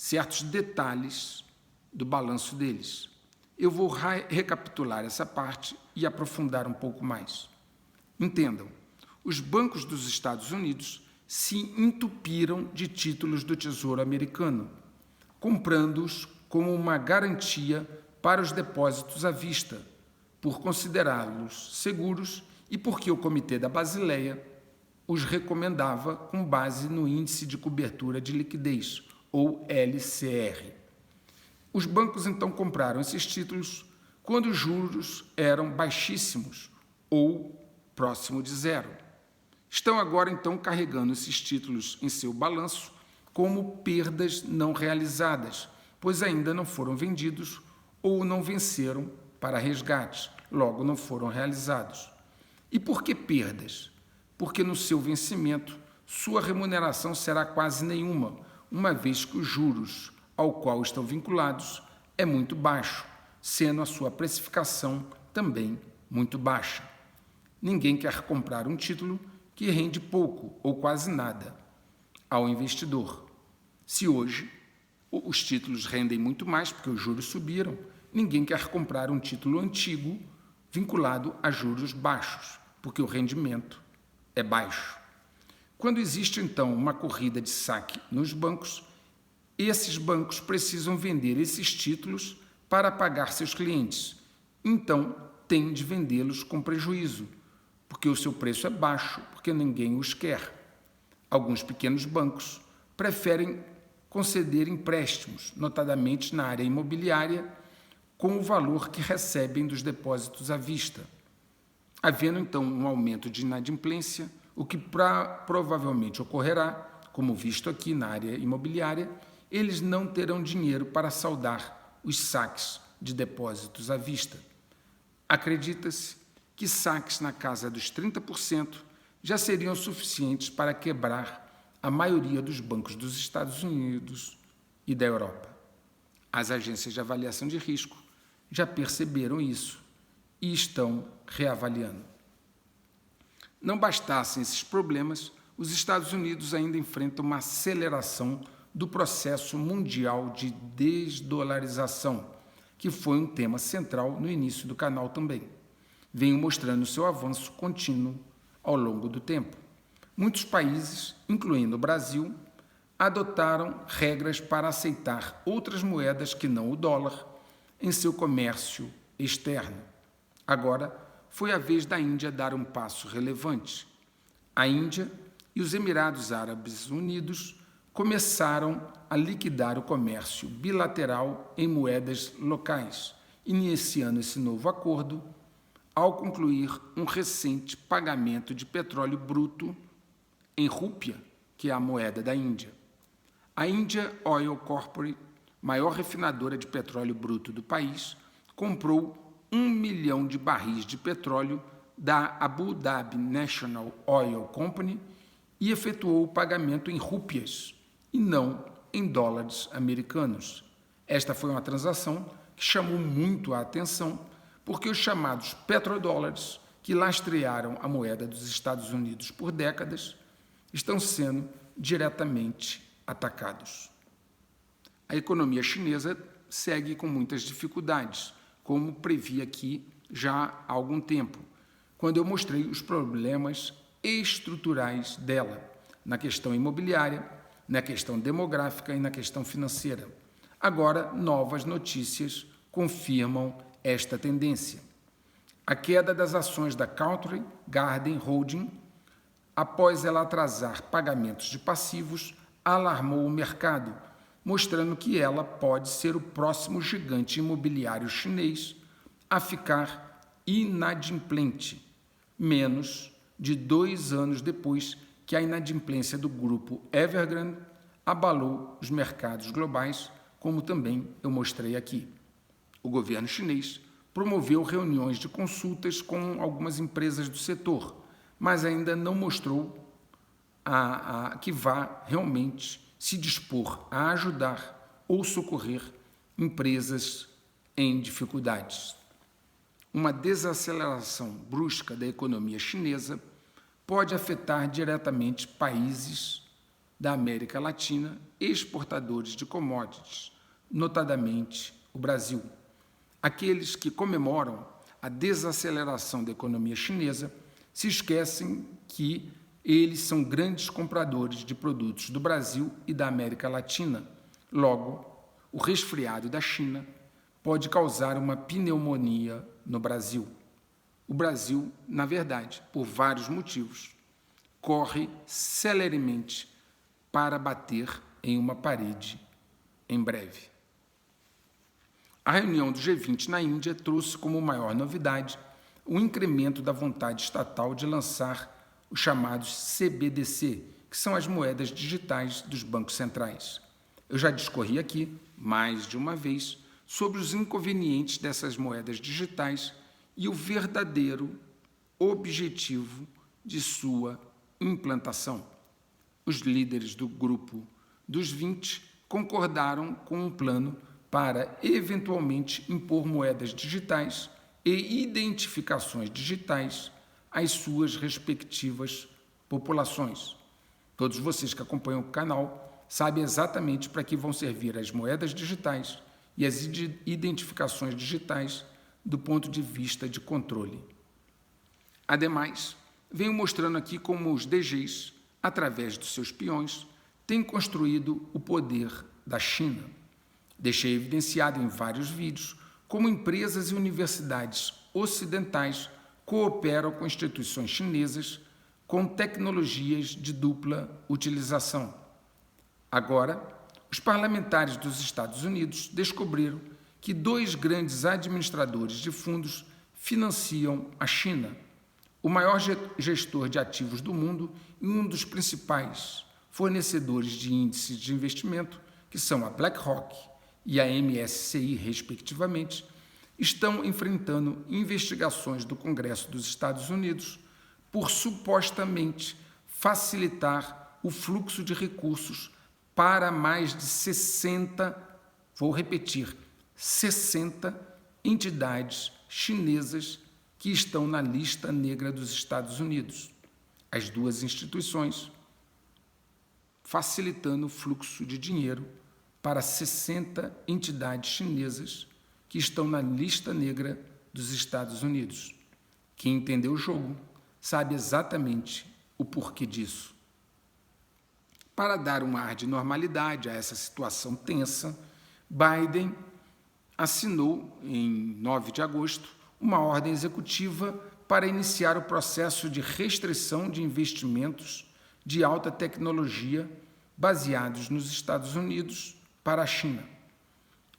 certos detalhes do balanço deles. Eu vou recapitular essa parte e aprofundar um pouco mais. Entendam, os bancos dos Estados Unidos se entupiram de títulos do Tesouro Americano, comprando-os como uma garantia para os depósitos à vista, por considerá-los seguros e porque o Comitê da Basileia os recomendava com base no Índice de Cobertura de Liquidez, ou LCR. Os bancos então compraram esses títulos quando os juros eram baixíssimos ou próximo de zero. Estão agora então carregando esses títulos em seu balanço como perdas não realizadas, pois ainda não foram vendidos ou não venceram para resgate, logo não foram realizados. E por que perdas? Porque no seu vencimento, sua remuneração será quase nenhuma, uma vez que os juros ao qual estão vinculados é muito baixo, sendo a sua precificação também muito baixa. Ninguém quer comprar um título que rende pouco ou quase nada ao investidor. Se hoje os títulos rendem muito mais porque os juros subiram, ninguém quer comprar um título antigo vinculado a juros baixos, porque o rendimento é baixo. Quando existe, então, uma corrida de saque nos bancos, esses bancos precisam vender esses títulos para pagar seus clientes. Então, têm de vendê-los com prejuízo, porque o seu preço é baixo, porque ninguém os quer. Alguns pequenos bancos preferem conceder empréstimos, notadamente na área imobiliária, com o valor que recebem dos depósitos à vista. Havendo, então, um aumento de inadimplência, o que provavelmente ocorrerá, como visto aqui na área imobiliária, eles não terão dinheiro para saldar os saques de depósitos à vista. Acredita-se que saques na casa dos 30% já seriam suficientes para quebrar a maioria dos bancos dos Estados Unidos e da Europa. As agências de avaliação de risco já perceberam isso e estão reavaliando. Não bastassem esses problemas, os Estados Unidos ainda enfrentam uma aceleração do processo mundial de desdolarização, que foi um tema central no início do canal também. Venho mostrando seu avanço contínuo ao longo do tempo. Muitos países, incluindo o Brasil, adotaram regras para aceitar outras moedas que não o dólar em seu comércio externo. Agora, foi a vez da Índia dar um passo relevante. A Índia e os Emirados Árabes Unidos começaram a liquidar o comércio bilateral em moedas locais, iniciando esse novo acordo ao concluir um recente pagamento de petróleo bruto em rúpia, que é a moeda da Índia. A India Oil Corporation, maior refinadora de petróleo bruto do país, comprou 1 milhão de barris de petróleo da Abu Dhabi National Oil Company e efetuou o pagamento em rúpias e não em dólares americanos. Esta foi uma transação que chamou muito a atenção, porque os chamados petrodólares, que lastrearam a moeda dos Estados Unidos por décadas, estão sendo diretamente atacados. A economia chinesa segue com muitas dificuldades, como previ aqui já há algum tempo, quando eu mostrei os problemas estruturais dela, na questão imobiliária, na questão demográfica e na questão financeira. Agora, novas notícias confirmam esta tendência. A queda das ações da Country Garden Holding, após ela atrasar pagamentos de passivos, alarmou o mercado, mostrando que ela pode ser o próximo gigante imobiliário chinês a ficar inadimplente, menos de 2 anos depois que a inadimplência do grupo Evergrande abalou os mercados globais, como também eu mostrei aqui. O governo chinês promoveu reuniões de consultas com algumas empresas do setor, mas ainda não mostrou que vá realmente se dispor a ajudar ou socorrer empresas em dificuldades. Uma desaceleração brusca da economia chinesa pode afetar diretamente países da América Latina exportadores de commodities, notadamente o Brasil. Aqueles que comemoram a desaceleração da economia chinesa se esquecem que eles são grandes compradores de produtos do Brasil e da América Latina. Logo, o resfriado da China pode causar uma pneumonia no Brasil. O Brasil, na verdade, por vários motivos, corre celeremente para bater em uma parede em breve. A reunião do G20 na Índia trouxe como maior novidade o incremento da vontade estatal de lançar os chamados CBDC, que são as moedas digitais dos bancos centrais. Eu já discorri aqui, mais de uma vez, sobre os inconvenientes dessas moedas digitais e o verdadeiro objetivo de sua implantação. Os líderes do grupo dos 20 concordaram com um plano para, eventualmente, impor moedas digitais e identificações digitais às suas respectivas populações. Todos vocês que acompanham o canal sabem exatamente para que vão servir as moedas digitais e as identificações digitais do ponto de vista de controle. Ademais, venho mostrando aqui como os DGs, através dos seus peões, têm construído o poder da China. Deixei evidenciado em vários vídeos como empresas e universidades ocidentais cooperam com instituições chinesas com tecnologias de dupla utilização. Agora, os parlamentares dos Estados Unidos descobriram que 2 grandes administradores de fundos financiam a China, o maior gestor de ativos do mundo e um dos principais fornecedores de índices de investimento, que são a BlackRock e a MSCI, respectivamente, estão enfrentando investigações do Congresso dos Estados Unidos por supostamente facilitar o fluxo de recursos para mais de 60, vou repetir, 60 entidades chinesas que estão na lista negra dos Estados Unidos. As 2 instituições facilitando o fluxo de dinheiro para 60 entidades chinesas que estão na lista negra dos Estados Unidos. Quem entendeu o jogo sabe exatamente o porquê disso. Para dar um ar de normalidade a essa situação tensa, Biden assinou, em 9 de agosto, uma ordem executiva para iniciar o processo de restrição de investimentos de alta tecnologia baseados nos Estados Unidos para a China.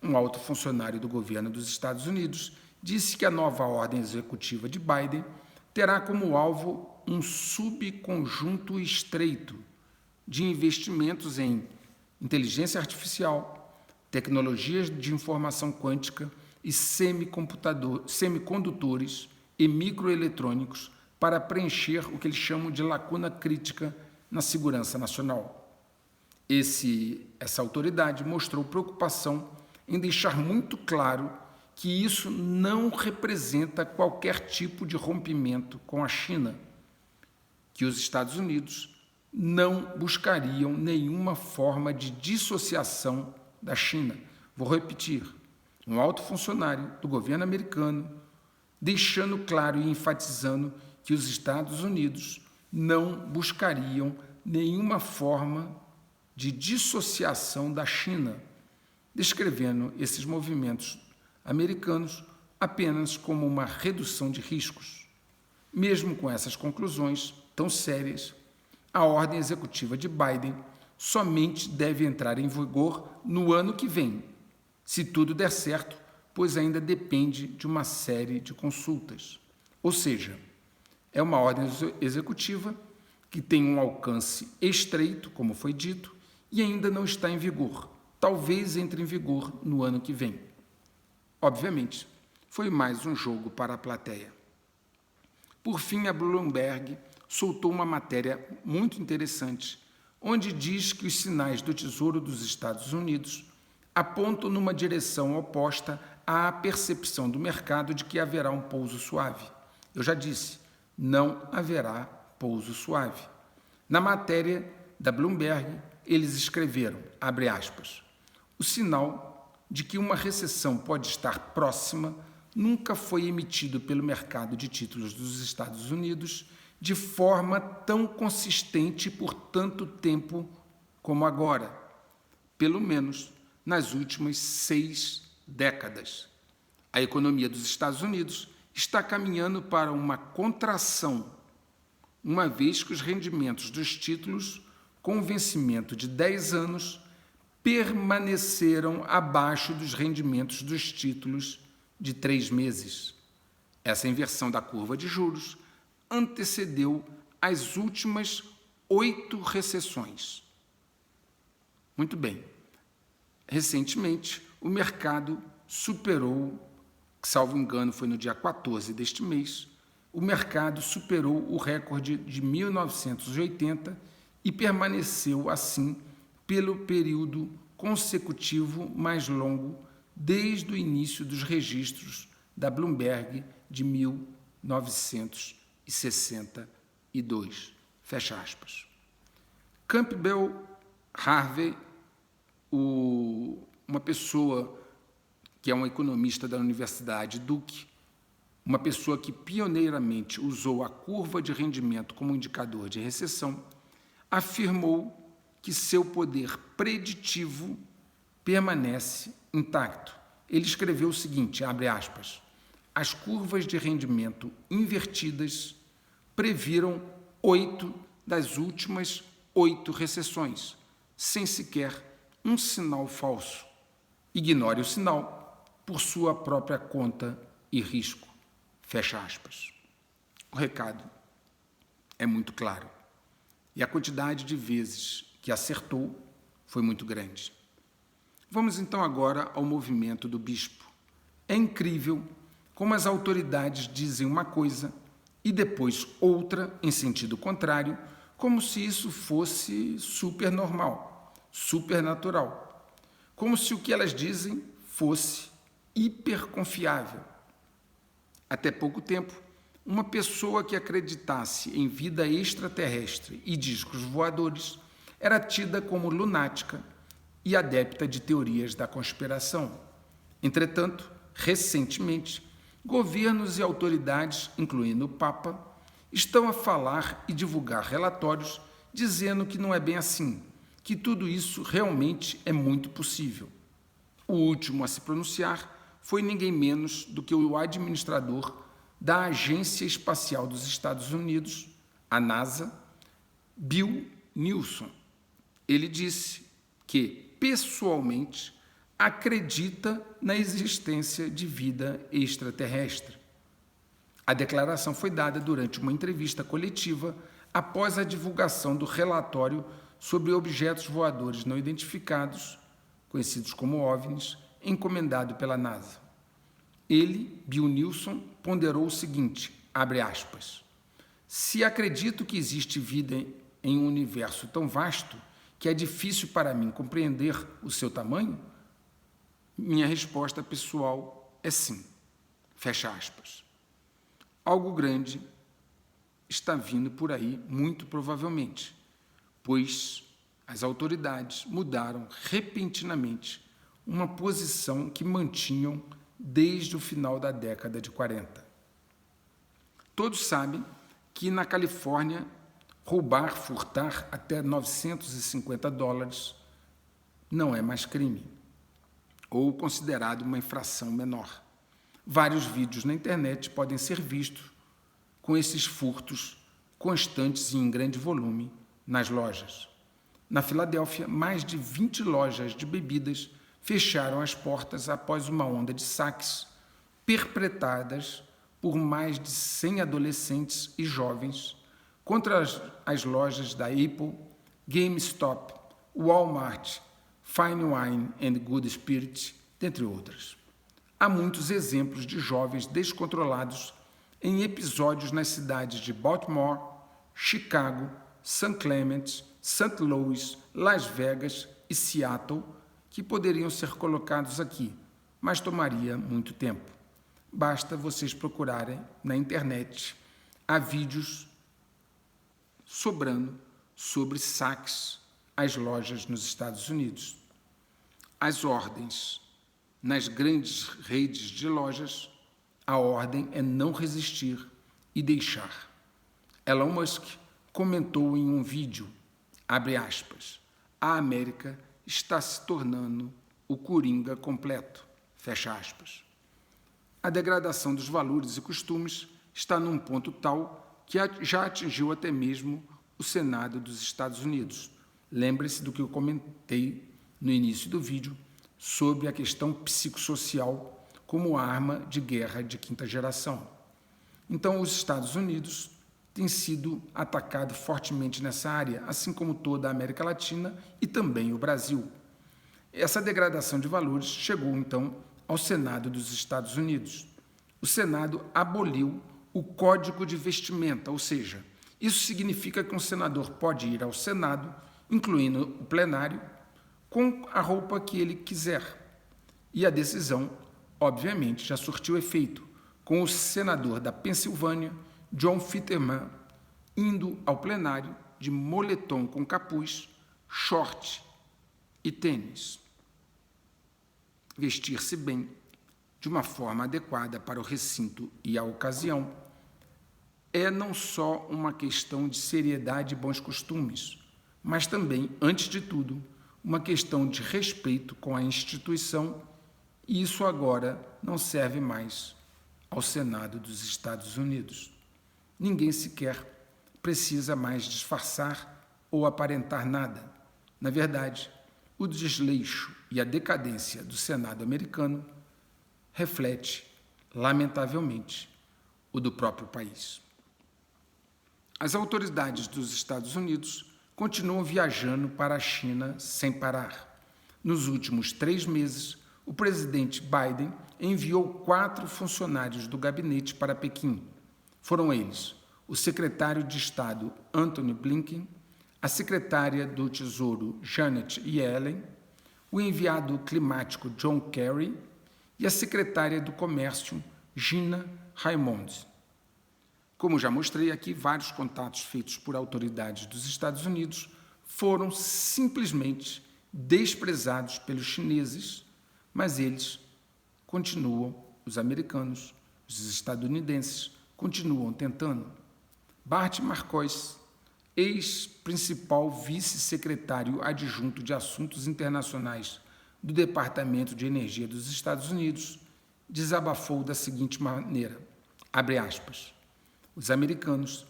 Um alto funcionário do governo dos Estados Unidos disse que a nova ordem executiva de Biden terá como alvo um subconjunto estreito de investimentos em inteligência artificial, tecnologias de informação quântica e semicondutores e microeletrônicos para preencher o que eles chamam de lacuna crítica na segurança nacional. Essa autoridade mostrou preocupação em deixar muito claro que isso não representa qualquer tipo de rompimento com a China, que os Estados Unidos não buscariam nenhuma forma de dissociação da China. Vou repetir, um alto funcionário do governo americano deixando claro e enfatizando que os Estados Unidos não buscariam nenhuma forma de dissociação da China, descrevendo esses movimentos americanos apenas como uma redução de riscos. Mesmo com essas conclusões tão sérias, a ordem executiva de Biden somente deve entrar em vigor no ano que vem, se tudo der certo, pois ainda depende de uma série de consultas. Ou seja, é uma ordem executiva que tem um alcance estreito, como foi dito, e ainda não está em vigor. Talvez entre em vigor no ano que vem. Obviamente, foi mais um jogo para a plateia. Por fim, a Bloomberg soltou uma matéria muito interessante, onde diz que os sinais do Tesouro dos Estados Unidos apontam numa direção oposta à percepção do mercado de que haverá um pouso suave. Eu já disse, não haverá pouso suave. Na matéria da Bloomberg, eles escreveram, abre aspas, o sinal de que uma recessão pode estar próxima nunca foi emitido pelo mercado de títulos dos Estados Unidos de forma tão consistente por tanto tempo como agora, pelo menos nas últimas 6 décadas. A economia dos Estados Unidos está caminhando para uma contração, uma vez que os rendimentos dos títulos com vencimento de 10 anos permaneceram abaixo dos rendimentos dos títulos de 3 meses. Essa inversão da curva de juros antecedeu as últimas 8 recessões. Muito bem. Recentemente, o mercado superou, salvo engano, foi no dia 14 deste mês, o mercado superou o recorde de 1980 e permaneceu assim pelo período consecutivo mais longo desde o início dos registros da Bloomberg de 1962. Fecha aspas. Campbell Harvey, uma pessoa que é um economista da Universidade Duke, uma pessoa que pioneiramente usou a curva de rendimento como indicador de recessão, afirmou que seu poder preditivo permanece intacto. Ele escreveu o seguinte, abre aspas, as curvas de rendimento invertidas previram 8 das últimas 8 recessões, sem sequer um sinal falso. Ignore o sinal por sua própria conta e risco. Fecha aspas. O recado é muito claro. E a quantidade de vezes que acertou foi muito grande. Vamos então agora ao movimento do bispo. É incrível como as autoridades dizem uma coisa e depois outra em sentido contrário, como se isso fosse super normal, super natural. Como se o que elas dizem fosse hiperconfiável. Até pouco tempo, uma pessoa que acreditasse em vida extraterrestre e discos voadores era tida como lunática e adepta de teorias da conspiração. Entretanto, recentemente, governos e autoridades, incluindo o Papa, estão a falar e divulgar relatórios dizendo que não é bem assim, que tudo isso realmente é muito possível. O último a se pronunciar foi ninguém menos do que o administrador da Agência Espacial dos Estados Unidos, a NASA, Bill Nelson. Ele disse que, pessoalmente, acredita na existência de vida extraterrestre. A declaração foi dada durante uma entrevista coletiva após a divulgação do relatório sobre objetos voadores não identificados, conhecidos como OVNIs, encomendado pela NASA. Ele, Bill Nelson, ponderou o seguinte, abre aspas, se acredito que existe vida em um universo tão vasto que é difícil para mim compreender o seu tamanho, minha resposta pessoal é sim. Fecha aspas. Algo grande está vindo por aí, muito provavelmente, pois as autoridades mudaram repentinamente uma posição que mantinham desde o final da década de 40. Todos sabem que na Califórnia, roubar, furtar até $950 não é mais crime, ou considerado uma infração menor. Vários vídeos na internet podem ser vistos com esses furtos constantes e em grande volume nas lojas. Na Filadélfia, mais de 20 lojas de bebidas fecharam as portas após uma onda de saques perpetradas por mais de 100 adolescentes e jovens contra as lojas da Apple, GameStop, Walmart, Fine Wine and Good Spirit, dentre outras. Há muitos exemplos de jovens descontrolados em episódios nas cidades de Baltimore, Chicago, St. Clement, St. Louis, Las Vegas e Seattle, que poderiam ser colocados aqui, mas tomaria muito tempo. Basta vocês procurarem na internet. Há vídeos sobrando sobre saques às lojas nos Estados Unidos. As ordens nas grandes redes de lojas, a ordem é não resistir e deixar. Elon Musk comentou em um vídeo, abre aspas, a América está se tornando o coringa completo, fecha aspas. A degradação dos valores e costumes está num ponto tal que já atingiu até mesmo o Senado dos Estados Unidos. Lembre-se do que eu comentei no início do vídeo sobre a questão psicossocial como arma de guerra de quinta geração. Então, os Estados Unidos têm sido atacados fortemente nessa área, assim como toda a América Latina e também o Brasil. Essa degradação de valores chegou, então, ao Senado dos Estados Unidos. O Senado aboliu o Código de Vestimenta, ou seja, isso significa que um senador pode ir ao Senado, incluindo o plenário, com a roupa que ele quiser. E a decisão, obviamente, já surtiu efeito, com o senador da Pensilvânia, John Fetterman, indo ao plenário de moletom com capuz, short e tênis. Vestir-se bem, de uma forma adequada para o recinto e a ocasião, é não só uma questão de seriedade e bons costumes, mas também, antes de tudo, uma questão de respeito com a instituição, e isso agora não serve mais ao Senado dos Estados Unidos. Ninguém sequer precisa mais disfarçar ou aparentar nada. Na verdade, o desleixo e a decadência do Senado americano reflete, lamentavelmente, o do próprio país. As autoridades dos Estados Unidos continuam viajando para a China sem parar. Nos últimos 3 meses, o presidente Biden enviou 4 funcionários do gabinete para Pequim. Foram eles o secretário de Estado Antony Blinken, a secretária do Tesouro Janet Yellen, o enviado climático John Kerry e a secretária do Comércio Gina Raimondo. Como já mostrei aqui, vários contatos feitos por autoridades dos Estados Unidos foram simplesmente desprezados pelos chineses, mas eles continuam, os americanos, os estadunidenses, continuam tentando. Bart Marcos, ex-principal vice-secretário adjunto de Assuntos Internacionais do Departamento de Energia dos Estados Unidos, desabafou da seguinte maneira, abre aspas, os americanos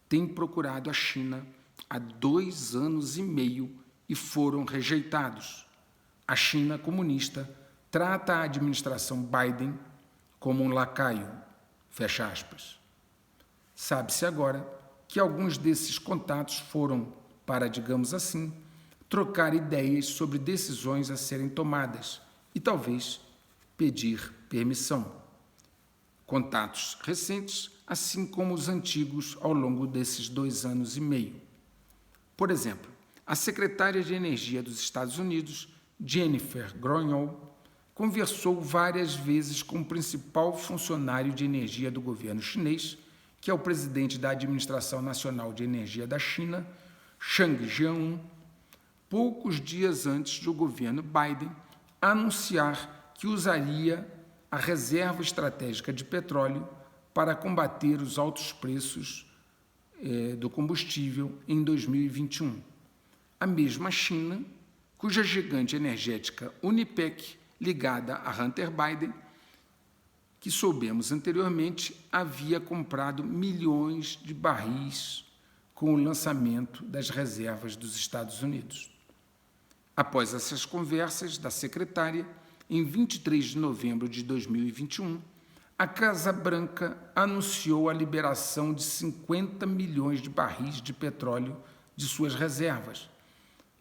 têm procurado a China há 2 anos e meio e foram rejeitados. A China comunista trata a administração Biden como um lacaio, fecha aspas. Sabe-se agora que alguns desses contatos foram para, digamos assim, trocar ideias sobre decisões a serem tomadas e talvez pedir permissão. Contatos recentes, assim como os antigos ao longo desses 2 anos e meio. Por exemplo, a secretária de Energia dos Estados Unidos, Jennifer Granholm, conversou várias vezes com o principal funcionário de energia do governo chinês, que é o presidente da Administração Nacional de Energia da China, Zhang Jian, poucos dias antes do governo Biden anunciar que usaria a reserva estratégica de petróleo para combater os altos preços do combustível em 2021. A mesma China, cuja gigante energética Unipec, ligada a Hunter Biden, que soubemos anteriormente, havia comprado milhões de barris com o lançamento das reservas dos Estados Unidos. Após essas conversas da secretária, em 23 de novembro de 2021, a Casa Branca anunciou a liberação de 50 milhões de barris de petróleo de suas reservas,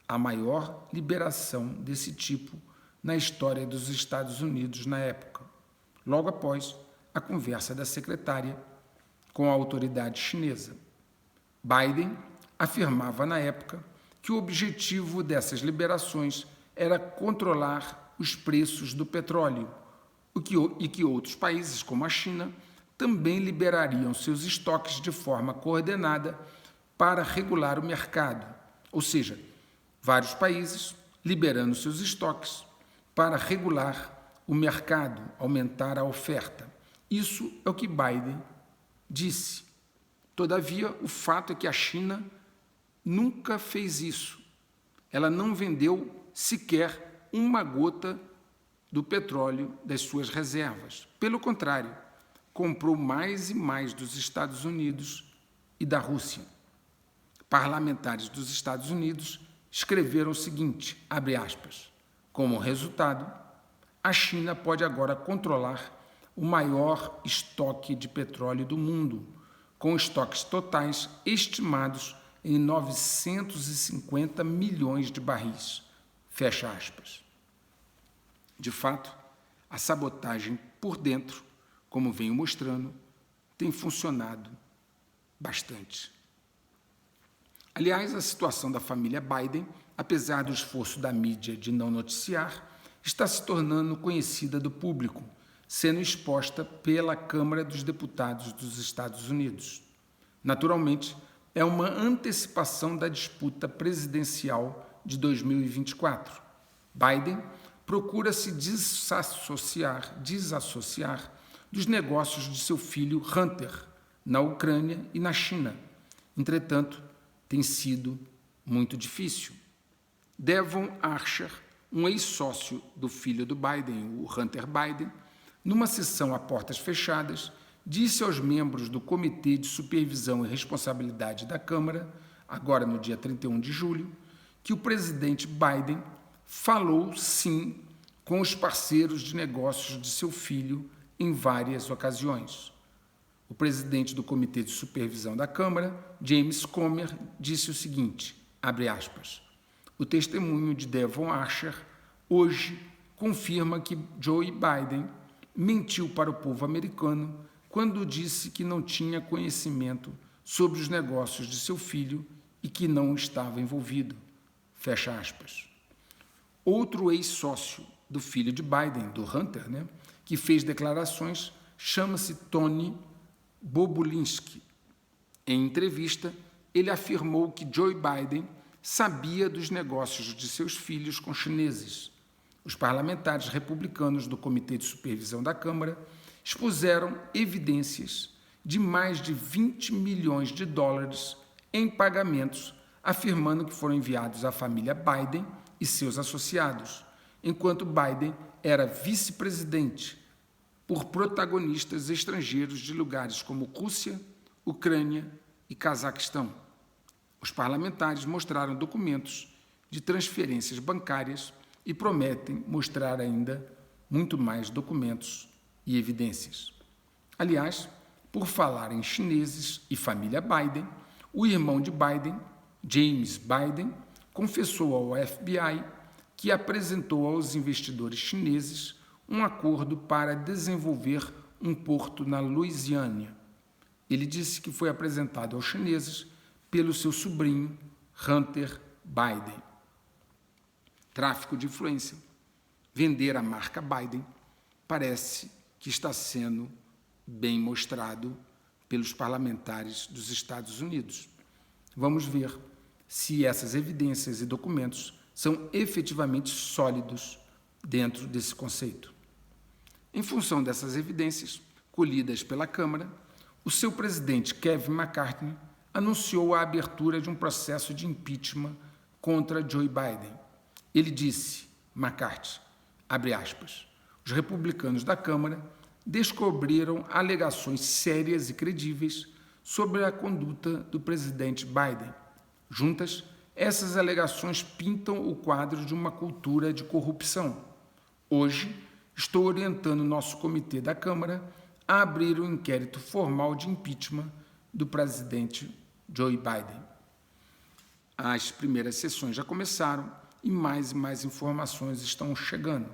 a maior liberação desse tipo na história dos Estados Unidos na época, logo após a conversa da secretária com a autoridade chinesa. Biden afirmava na época que o objetivo dessas liberações era controlar os preços do petróleo e que outros países, como a China, também liberariam seus estoques de forma coordenada para regular o mercado, ou seja, vários países liberando seus estoques para regular o mercado, aumentar a oferta. Isso é o que Biden disse. Todavia, o fato é que a China nunca fez isso. Ela não vendeu sequer uma gota do petróleo das suas reservas. Pelo contrário, comprou mais e mais dos Estados Unidos e da Rússia. Parlamentares dos Estados Unidos escreveram o seguinte, abre aspas, como resultado, a China pode agora controlar o maior estoque de petróleo do mundo, com estoques totais estimados em 950 milhões de barris. Fecha aspas. De fato, a sabotagem por dentro, como venho mostrando, tem funcionado bastante. Aliás, a situação da família Biden, apesar do esforço da mídia de não noticiar, está se tornando conhecida do público, sendo exposta pela Câmara dos Deputados dos Estados Unidos. Naturalmente, é uma antecipação da disputa presidencial de 2024. Biden procura se desassociar dos negócios de seu filho Hunter, na Ucrânia e na China. Entretanto, tem sido muito difícil. Devon Archer, um ex-sócio do filho do Biden, o Hunter Biden, numa sessão a portas fechadas, disse aos membros do Comitê de Supervisão e Responsabilidade da Câmara, agora no dia 31 de julho, que o presidente Biden falou, sim, com os parceiros de negócios de seu filho em várias ocasiões. O presidente do Comitê de Supervisão da Câmara, James Comer, disse o seguinte, abre aspas, o testemunho de Devon Archer hoje confirma que Joe Biden mentiu para o povo americano quando disse que não tinha conhecimento sobre os negócios de seu filho e que não estava envolvido. Fecha aspas. Outro ex-sócio do filho de Biden, do Hunter, que fez declarações, chama-se Tony Bobulinski. Em entrevista, ele afirmou que Joe Biden sabia dos negócios de seus filhos com chineses. Os parlamentares republicanos do Comitê de Supervisão da Câmara expuseram evidências de mais de 20 milhões de dólares em pagamentos, afirmando que foram enviados à família Biden e seus associados, enquanto Biden era vice-presidente, por protagonistas estrangeiros de lugares como Rússia, Ucrânia e Cazaquistão. Os parlamentares mostraram documentos de transferências bancárias e prometem mostrar ainda muito mais documentos e evidências. Aliás, por falar em chineses e família Biden, o irmão de Biden, James Biden, confessou ao FBI que apresentou aos investidores chineses um acordo para desenvolver um porto na Louisiana. Ele disse que foi apresentado aos chineses pelo seu sobrinho, Hunter Biden. Tráfico de influência. Vender a marca Biden parece que está sendo bem mostrado pelos parlamentares dos Estados Unidos. Vamos ver se essas evidências e documentos são efetivamente sólidos dentro desse conceito. Em função dessas evidências, colhidas pela Câmara, o seu presidente Kevin McCarthy anunciou a abertura de um processo de impeachment contra Joe Biden. Ele disse, McCarthy, abre aspas, os republicanos da Câmara descobriram alegações sérias e credíveis sobre a conduta do presidente Biden. Juntas, essas alegações pintam o quadro de uma cultura de corrupção. Hoje, estou orientando o nosso comitê da Câmara a abrir um inquérito formal de impeachment do presidente Joe Biden. As primeiras sessões já começaram e mais informações estão chegando.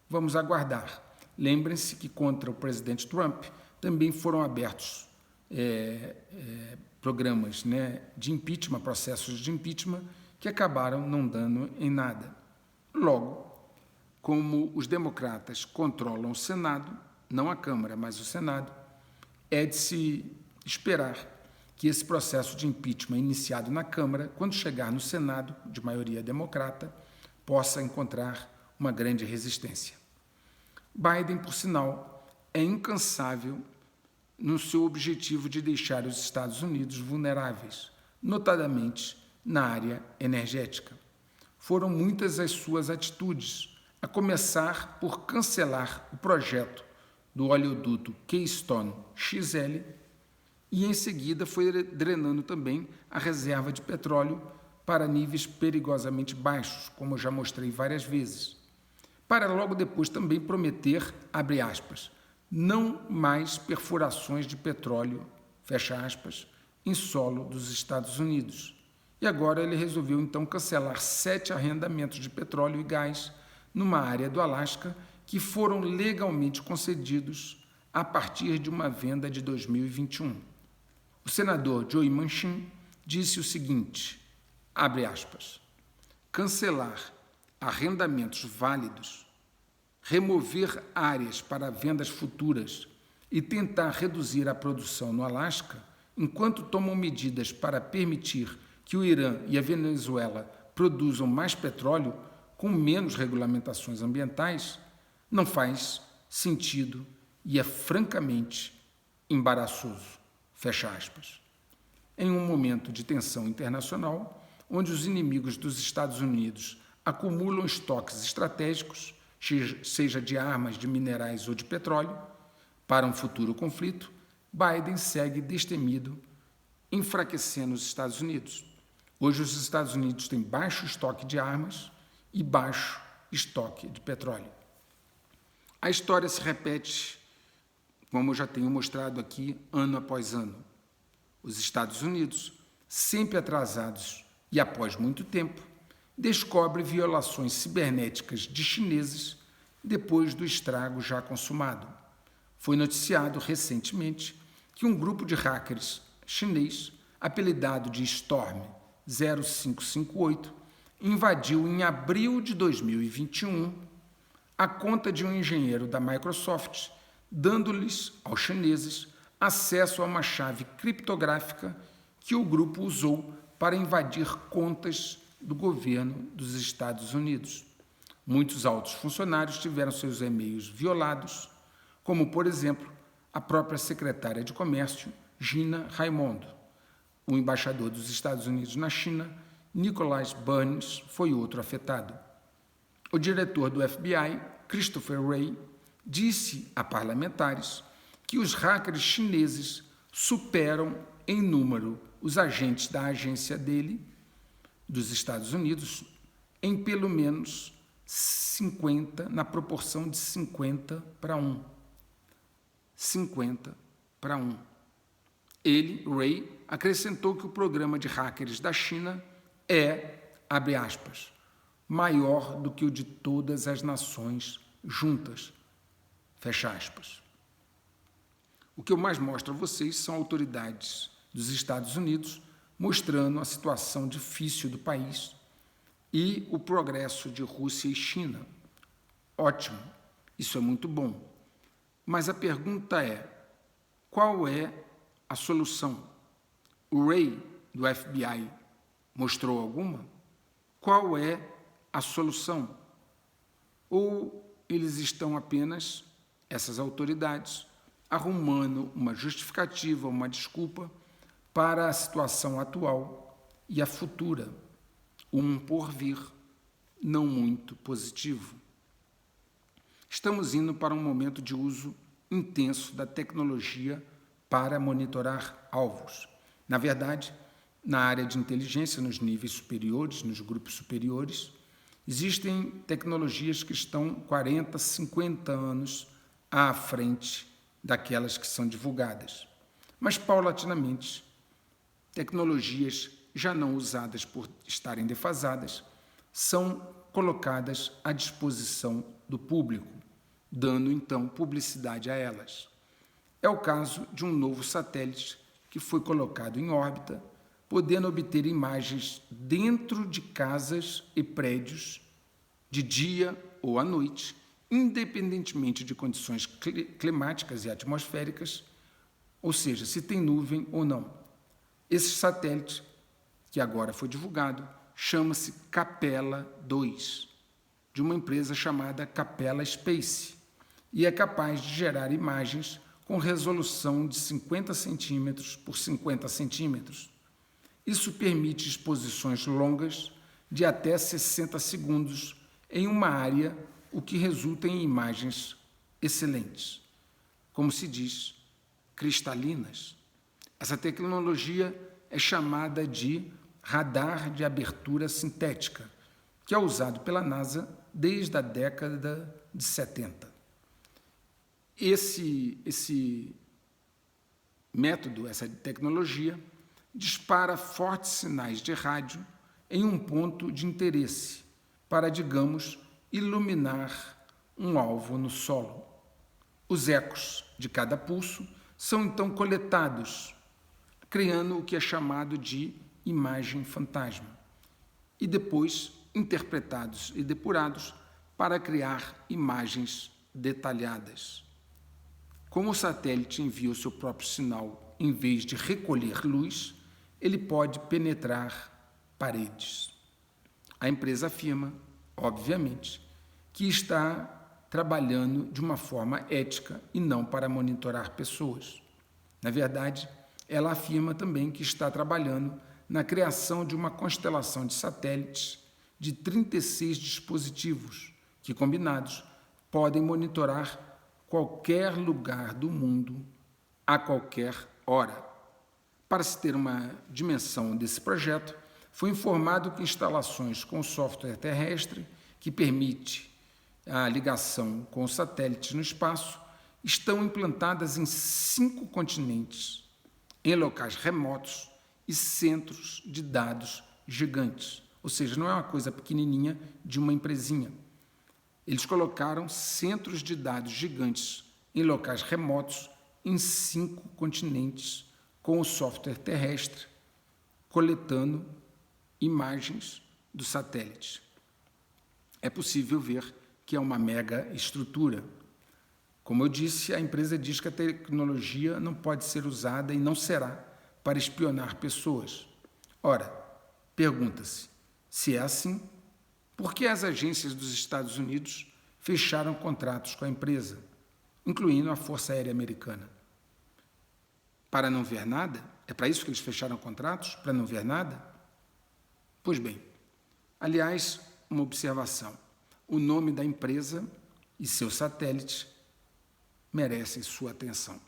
Vamos aguardar. Lembrem-se que contra o presidente Trump também foram abertos programas, de impeachment, processos de impeachment, que acabaram não dando em nada. Logo, como os democratas controlam o Senado, não a Câmara, mas o Senado, é de se esperar que esse processo de impeachment iniciado na Câmara, quando chegar no Senado, de maioria democrata, possa encontrar uma grande resistência. Biden, por sinal, é incansável no seu objetivo de deixar os Estados Unidos vulneráveis, notadamente na área energética. Foram muitas as suas atitudes, a começar por cancelar o projeto do oleoduto Keystone XL e, em seguida, foi drenando também a reserva de petróleo para níveis perigosamente baixos, como eu já mostrei várias vezes, para logo depois também prometer, abre aspas, não mais perfurações de petróleo, fecha aspas, em solo dos Estados Unidos. E agora ele resolveu, então, cancelar 7 arrendamentos de petróleo e gás numa área do Alasca que foram legalmente concedidos a partir de uma venda de 2021. O senador Joe Manchin disse o seguinte, abre aspas, cancelar arrendamentos válidos, remover áreas para vendas futuras e tentar reduzir a produção no Alasca, enquanto tomam medidas para permitir que o Irã e a Venezuela produzam mais petróleo com menos regulamentações ambientais, não faz sentido e é francamente embaraçoso, fecha aspas. Em um momento de tensão internacional, onde os inimigos dos Estados Unidos acumulam estoques estratégicos, seja de armas, de minerais ou de petróleo, para um futuro conflito, Biden segue destemido, enfraquecendo os Estados Unidos. Hoje os Estados Unidos têm baixo estoque de armas e baixo estoque de petróleo. A história se repete, como eu já tenho mostrado aqui, ano após ano. Os Estados Unidos, sempre atrasados e após muito tempo, descobrem violações cibernéticas de chineses depois do estrago já consumado. Foi noticiado recentemente que um grupo de hackers chinês, apelidado de Storm 0558, invadiu em abril de 2021 a conta de um engenheiro da Microsoft, dando-lhes aos chineses acesso a uma chave criptográfica que o grupo usou para invadir contas do governo dos Estados Unidos. Muitos altos funcionários tiveram seus e-mails violados, como, por exemplo, a própria secretária de Comércio, Gina Raimondo. O embaixador dos Estados Unidos na China, Nicholas Burns, foi outro afetado. O diretor do FBI, Christopher Wray, disse a parlamentares que os hackers chineses superam em número os agentes da agência dele, dos Estados Unidos, em pelo menos 50, na proporção de 50 para 1. 50 para 1. Ele, Ray, acrescentou que o programa de hackers da China é, abre aspas, maior do que o de todas as nações juntas, fecha aspas. O que eu mais mostro a vocês são autoridades dos Estados Unidos mostrando a situação difícil do país e o progresso de Rússia e China. Ótimo, isso é muito bom. Mas a pergunta é, qual é a solução? O Ray, do FBI, mostrou alguma? Qual é a solução? Ou eles estão apenas, essas autoridades, arrumando uma justificativa, uma desculpa para a situação atual e a futura, um porvir não muito positivo. Estamos indo para um momento de uso intenso da tecnologia para monitorar alvos. Na verdade, na área de inteligência, nos níveis superiores, nos grupos superiores, existem tecnologias que estão 40, 50 anos à frente daquelas que são divulgadas. Mas, paulatinamente, tecnologias já não usadas por estarem defasadas são colocadas à disposição do público, dando, então, publicidade a elas. É o caso de um novo satélite que foi colocado em órbita, podendo obter imagens dentro de casas e prédios, de dia ou à noite, independentemente de condições climáticas e atmosféricas, ou seja, se tem nuvem ou não. Esse satélite, que agora foi divulgado, chama-se Capella 2, de uma empresa chamada Capella Space, e é capaz de gerar imagens com resolução de 50 centímetros por 50 centímetros. Isso permite exposições longas de até 60 segundos em uma área, o que resulta em imagens excelentes, como se diz, cristalinas. Essa tecnologia é chamada de radar de abertura sintética, que é usado pela NASA desde a década de 70. Esse método, essa tecnologia, dispara fortes sinais de rádio em um ponto de interesse para, digamos, iluminar um alvo no solo. Os ecos de cada pulso são então coletados, criando o que é chamado de imagem fantasma, e depois interpretados e depurados para criar imagens detalhadas. Como o satélite envia o seu próprio sinal em vez de recolher luz, ele pode penetrar paredes. A empresa afirma, obviamente, que está trabalhando de uma forma ética e não para monitorar pessoas. Na verdade, ela afirma também que está trabalhando na criação de uma constelação de satélites de 36 dispositivos que, combinados, podem monitorar qualquer lugar do mundo a qualquer hora. Para se ter uma dimensão desse projeto, foi informado que instalações com software terrestre, que permite a ligação com os satélites no espaço, estão implantadas em 5 continentes, em locais remotos e centros de dados gigantes. Ou seja, não é uma coisa pequenininha de uma empresinha. Eles colocaram centros de dados gigantes em locais remotos em 5 continentes com o software terrestre, coletando imagens do satélite. É possível ver que é uma mega estrutura. Como eu disse, a empresa diz que a tecnologia não pode ser usada e não será para espionar pessoas. Ora, pergunta-se, se é assim, por que as agências dos Estados Unidos fecharam contratos com a empresa, incluindo a Força Aérea Americana? Para não ver nada? É para isso que eles fecharam contratos? Para não ver nada? Pois bem, aliás, uma observação. O nome da empresa e seus satélites merecem sua atenção.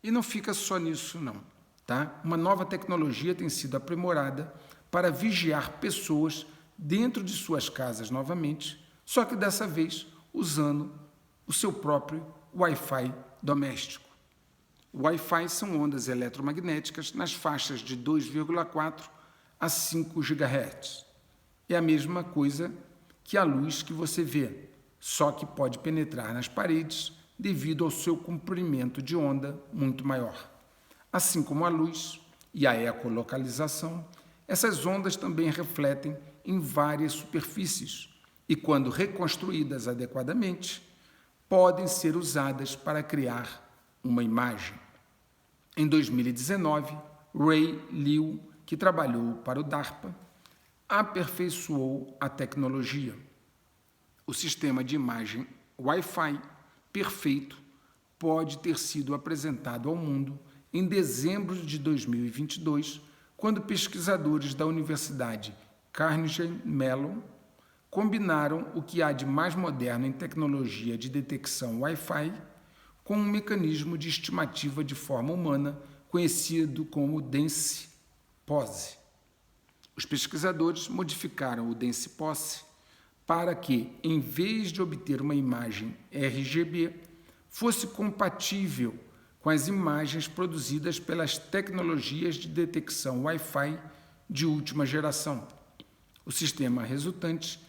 E não fica só nisso, não. Tá? Uma nova tecnologia tem sido aprimorada para vigiar pessoas dentro de suas casas novamente, só que dessa vez usando o seu próprio Wi-Fi doméstico. O Wi-Fi são ondas eletromagnéticas nas faixas de 2,4 a 5 GHz. É a mesma coisa que a luz que você vê, só que pode penetrar nas paredes devido ao seu comprimento de onda muito maior. Assim como a luz e a ecolocalização, essas ondas também refletem em várias superfícies e, quando reconstruídas adequadamente, podem ser usadas para criar uma imagem. Em 2019, Ray Liu, que trabalhou para o DARPA, aperfeiçoou a tecnologia. O sistema de imagem Wi-Fi perfeito pode ter sido apresentado ao mundo em dezembro de 2022, quando pesquisadores da Universidade Carnegie Mellon combinaram o que há de mais moderno em tecnologia de detecção Wi-Fi com um mecanismo de estimativa de forma humana conhecido como dense pose. Os pesquisadores modificaram o dense pose para que, em vez de obter uma imagem RGB, fosse compatível com as imagens produzidas pelas tecnologias de detecção Wi-Fi de última geração. O sistema resultante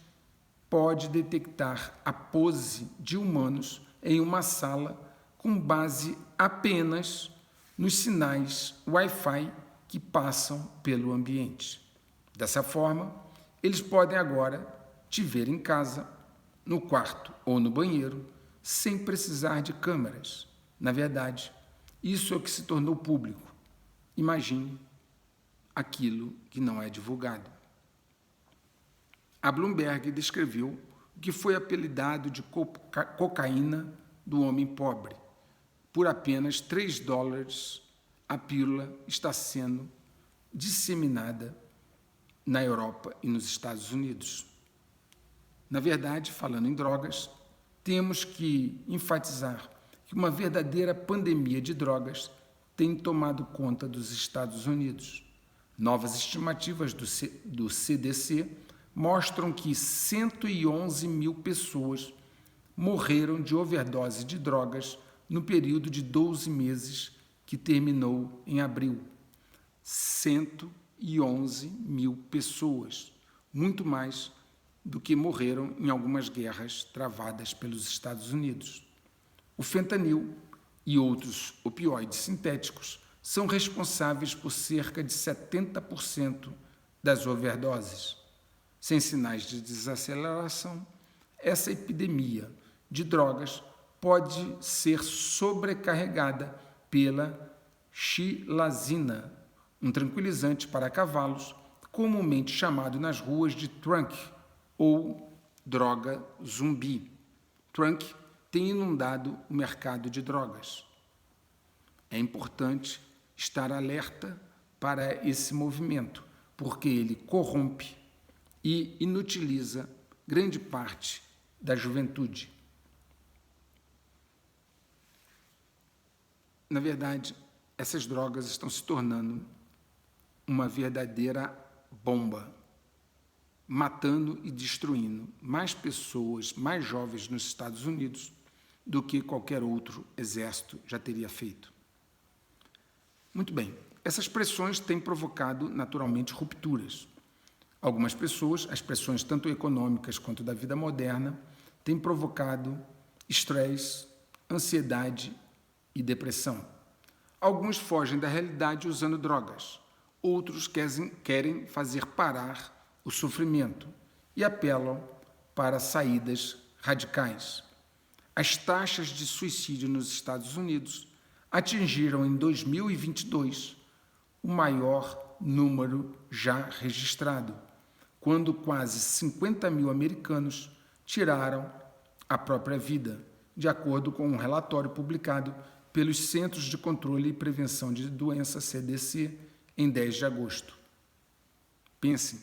pode detectar a pose de humanos em uma sala com base apenas nos sinais Wi-Fi que passam pelo ambiente. Dessa forma, eles podem agora te ver em casa, no quarto ou no banheiro, sem precisar de câmeras. Na verdade, isso é o que se tornou público. Imagine aquilo que não é divulgado. A Bloomberg descreveu o que foi apelidado de cocaína do homem pobre. Por apenas $3, a pílula está sendo disseminada na Europa e nos Estados Unidos. Na verdade, falando em drogas, temos que enfatizar que uma verdadeira pandemia de drogas tem tomado conta dos Estados Unidos. Novas estimativas do CDC mostram que 111 mil pessoas morreram de overdose de drogas no período de 12 meses que terminou em abril. 111 mil pessoas, muito mais do que morreram em algumas guerras travadas pelos Estados Unidos. O fentanil e outros opioides sintéticos são responsáveis por cerca de 70% das overdoses. Sem sinais de desaceleração, essa epidemia de drogas pode ser sobrecarregada pela xilazina, um tranquilizante para cavalos, comumente chamado nas ruas de trunk ou droga zumbi. Trunk tem inundado o mercado de drogas. É importante estar alerta para esse movimento, porque ele corrompe e inutiliza grande parte da juventude. Na verdade, essas drogas estão se tornando uma verdadeira bomba, matando e destruindo mais pessoas, mais jovens nos Estados Unidos do que qualquer outro exército já teria feito. Muito bem, essas pressões têm provocado naturalmente rupturas. Algumas pessoas, as pressões tanto econômicas quanto da vida moderna, têm provocado estresse, ansiedade e depressão. Alguns fogem da realidade usando drogas, outros querem fazer parar o sofrimento e apelam para saídas radicais. As taxas de suicídio nos Estados Unidos atingiram em 2022 o maior número já registrado, quando quase 50 mil americanos tiraram a própria vida, de acordo com um relatório publicado pelos Centros de Controle e Prevenção de Doenças, CDC, em 10 de agosto. Pensem,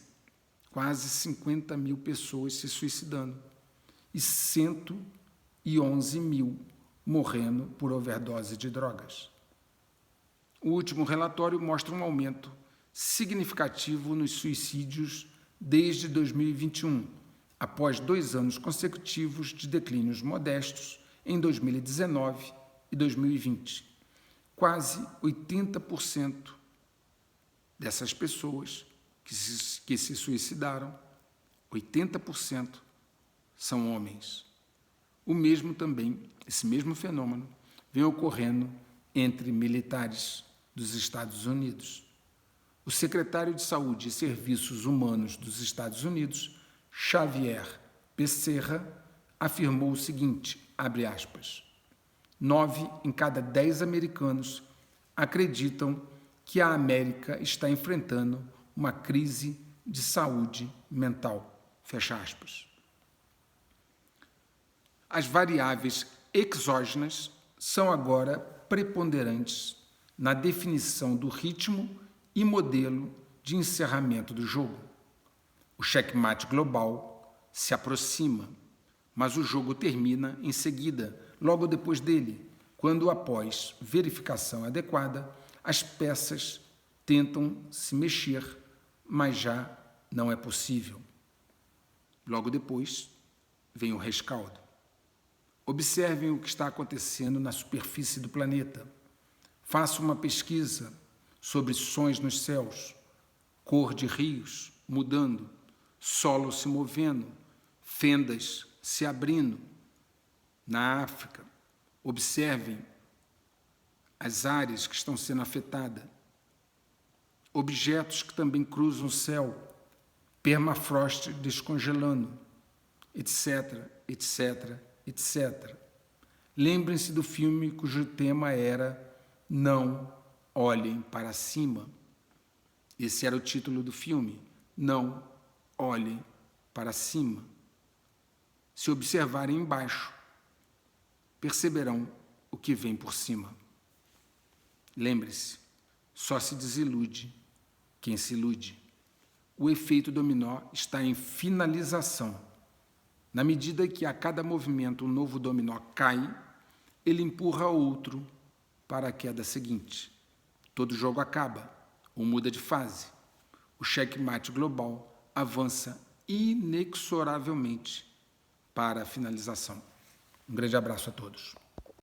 quase 50 mil pessoas se suicidando e 111 mil morrendo por overdose de drogas. O último relatório mostra um aumento significativo nos suicídios desde 2021, após 2 anos consecutivos de declínios modestos em 2019 e 2020. Quase 80% dessas pessoas que se suicidaram, 80% são homens. O mesmo também, esse mesmo fenômeno, vem ocorrendo entre militares dos Estados Unidos. O secretário de Saúde e Serviços Humanos dos Estados Unidos, Xavier Becerra, afirmou o seguinte, abre aspas, 9 em cada 10 americanos acreditam que a América está enfrentando uma crise de saúde mental, fecha aspas. As variáveis exógenas são agora preponderantes na definição do ritmo e modelo de encerramento do jogo. O checkmate global se aproxima, mas o jogo termina em seguida, logo depois dele, quando, após verificação adequada, as peças tentam se mexer, mas já não é possível. Logo depois, vem o rescaldo. Observem o que está acontecendo na superfície do planeta. Façam uma pesquisa sobre sons nos céus, cor de rios mudando, solo se movendo, fendas se abrindo. Na África, observem as áreas que estão sendo afetadas, objetos que também cruzam o céu, permafrost descongelando, etc, etc, etc. Lembrem-se do filme cujo tema era Não Olhem para Cima. Esse era o título do filme, Não Olhem para Cima. Se observarem embaixo, perceberão o que vem por cima. Lembre-se, só se desilude quem se ilude. O efeito dominó está em finalização. Na medida que a cada movimento um novo dominó cai, ele empurra outro para a queda seguinte. Todo jogo acaba ou muda de fase. O checkmate global avança inexoravelmente para a finalização. Um grande abraço a todos.